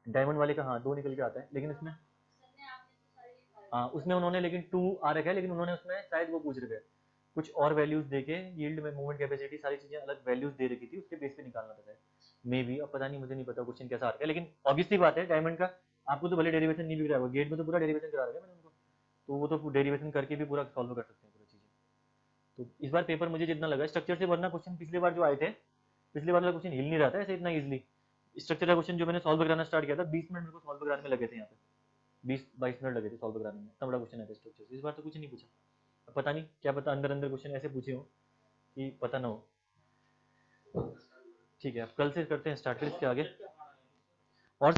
डायमंड वाले का हाँ 2 निकल के आता है, लेकिन इसमें हाँ उसमें उन्होंने लेकिन 2 आ रखा है, लेकिन उन्होंने उसमें शायद वो पूछ रखे कुछ और वैल्यूज देके, यील्ड में मूवमेंट कैपेसिटी सारी चीजें अलग वैल्यूज दे रखी थी, उसके बेस पे निकालना था मे भी, अब पता नहीं, मुझे नहीं पता क्वेश्चन कैसा आ रहा है। लेकिन ऑब्वियसली बात है डायमंड का आपको तो भले डेरिवेशन नहीं भी कराया होगा, गेट में तो पूरा डेरिवेशन करा रखा है मैंने उनको, तो वो तो डेरिवेशन करके भी पूरा सॉल्व कर सकते हैं पूरी चीजें। तो इस बार पेपर मुझे जितना लगा स्ट्रक्चर से, वरना क्वेश्चन पिछले बार जो आए थे, पिछले बार वाला क्वेश्चन हिल नहीं रहा था ऐसे इतना इजिली। स्ट्रक्चर का क्वेश्चन जो मैंने सॉल्व कराना स्टार्ट किया था 20 मिनट मेरे को सॉल्व कराने में लगे थे, यहाँ पे 20-22 मिनट लगे थे सॉल्व कराने में, इतना बड़ा क्वेश्चन है था स्ट्रक्चर से। इस बार तो कुछ नहीं पूछा, अब पता नहीं क्या पता अंदर अंदर क्वेश्चन ऐसे पूछे हो कि पता ना हो। ठीक है अब कल से करते हैं स्टार्ट, फिर इसके आगे और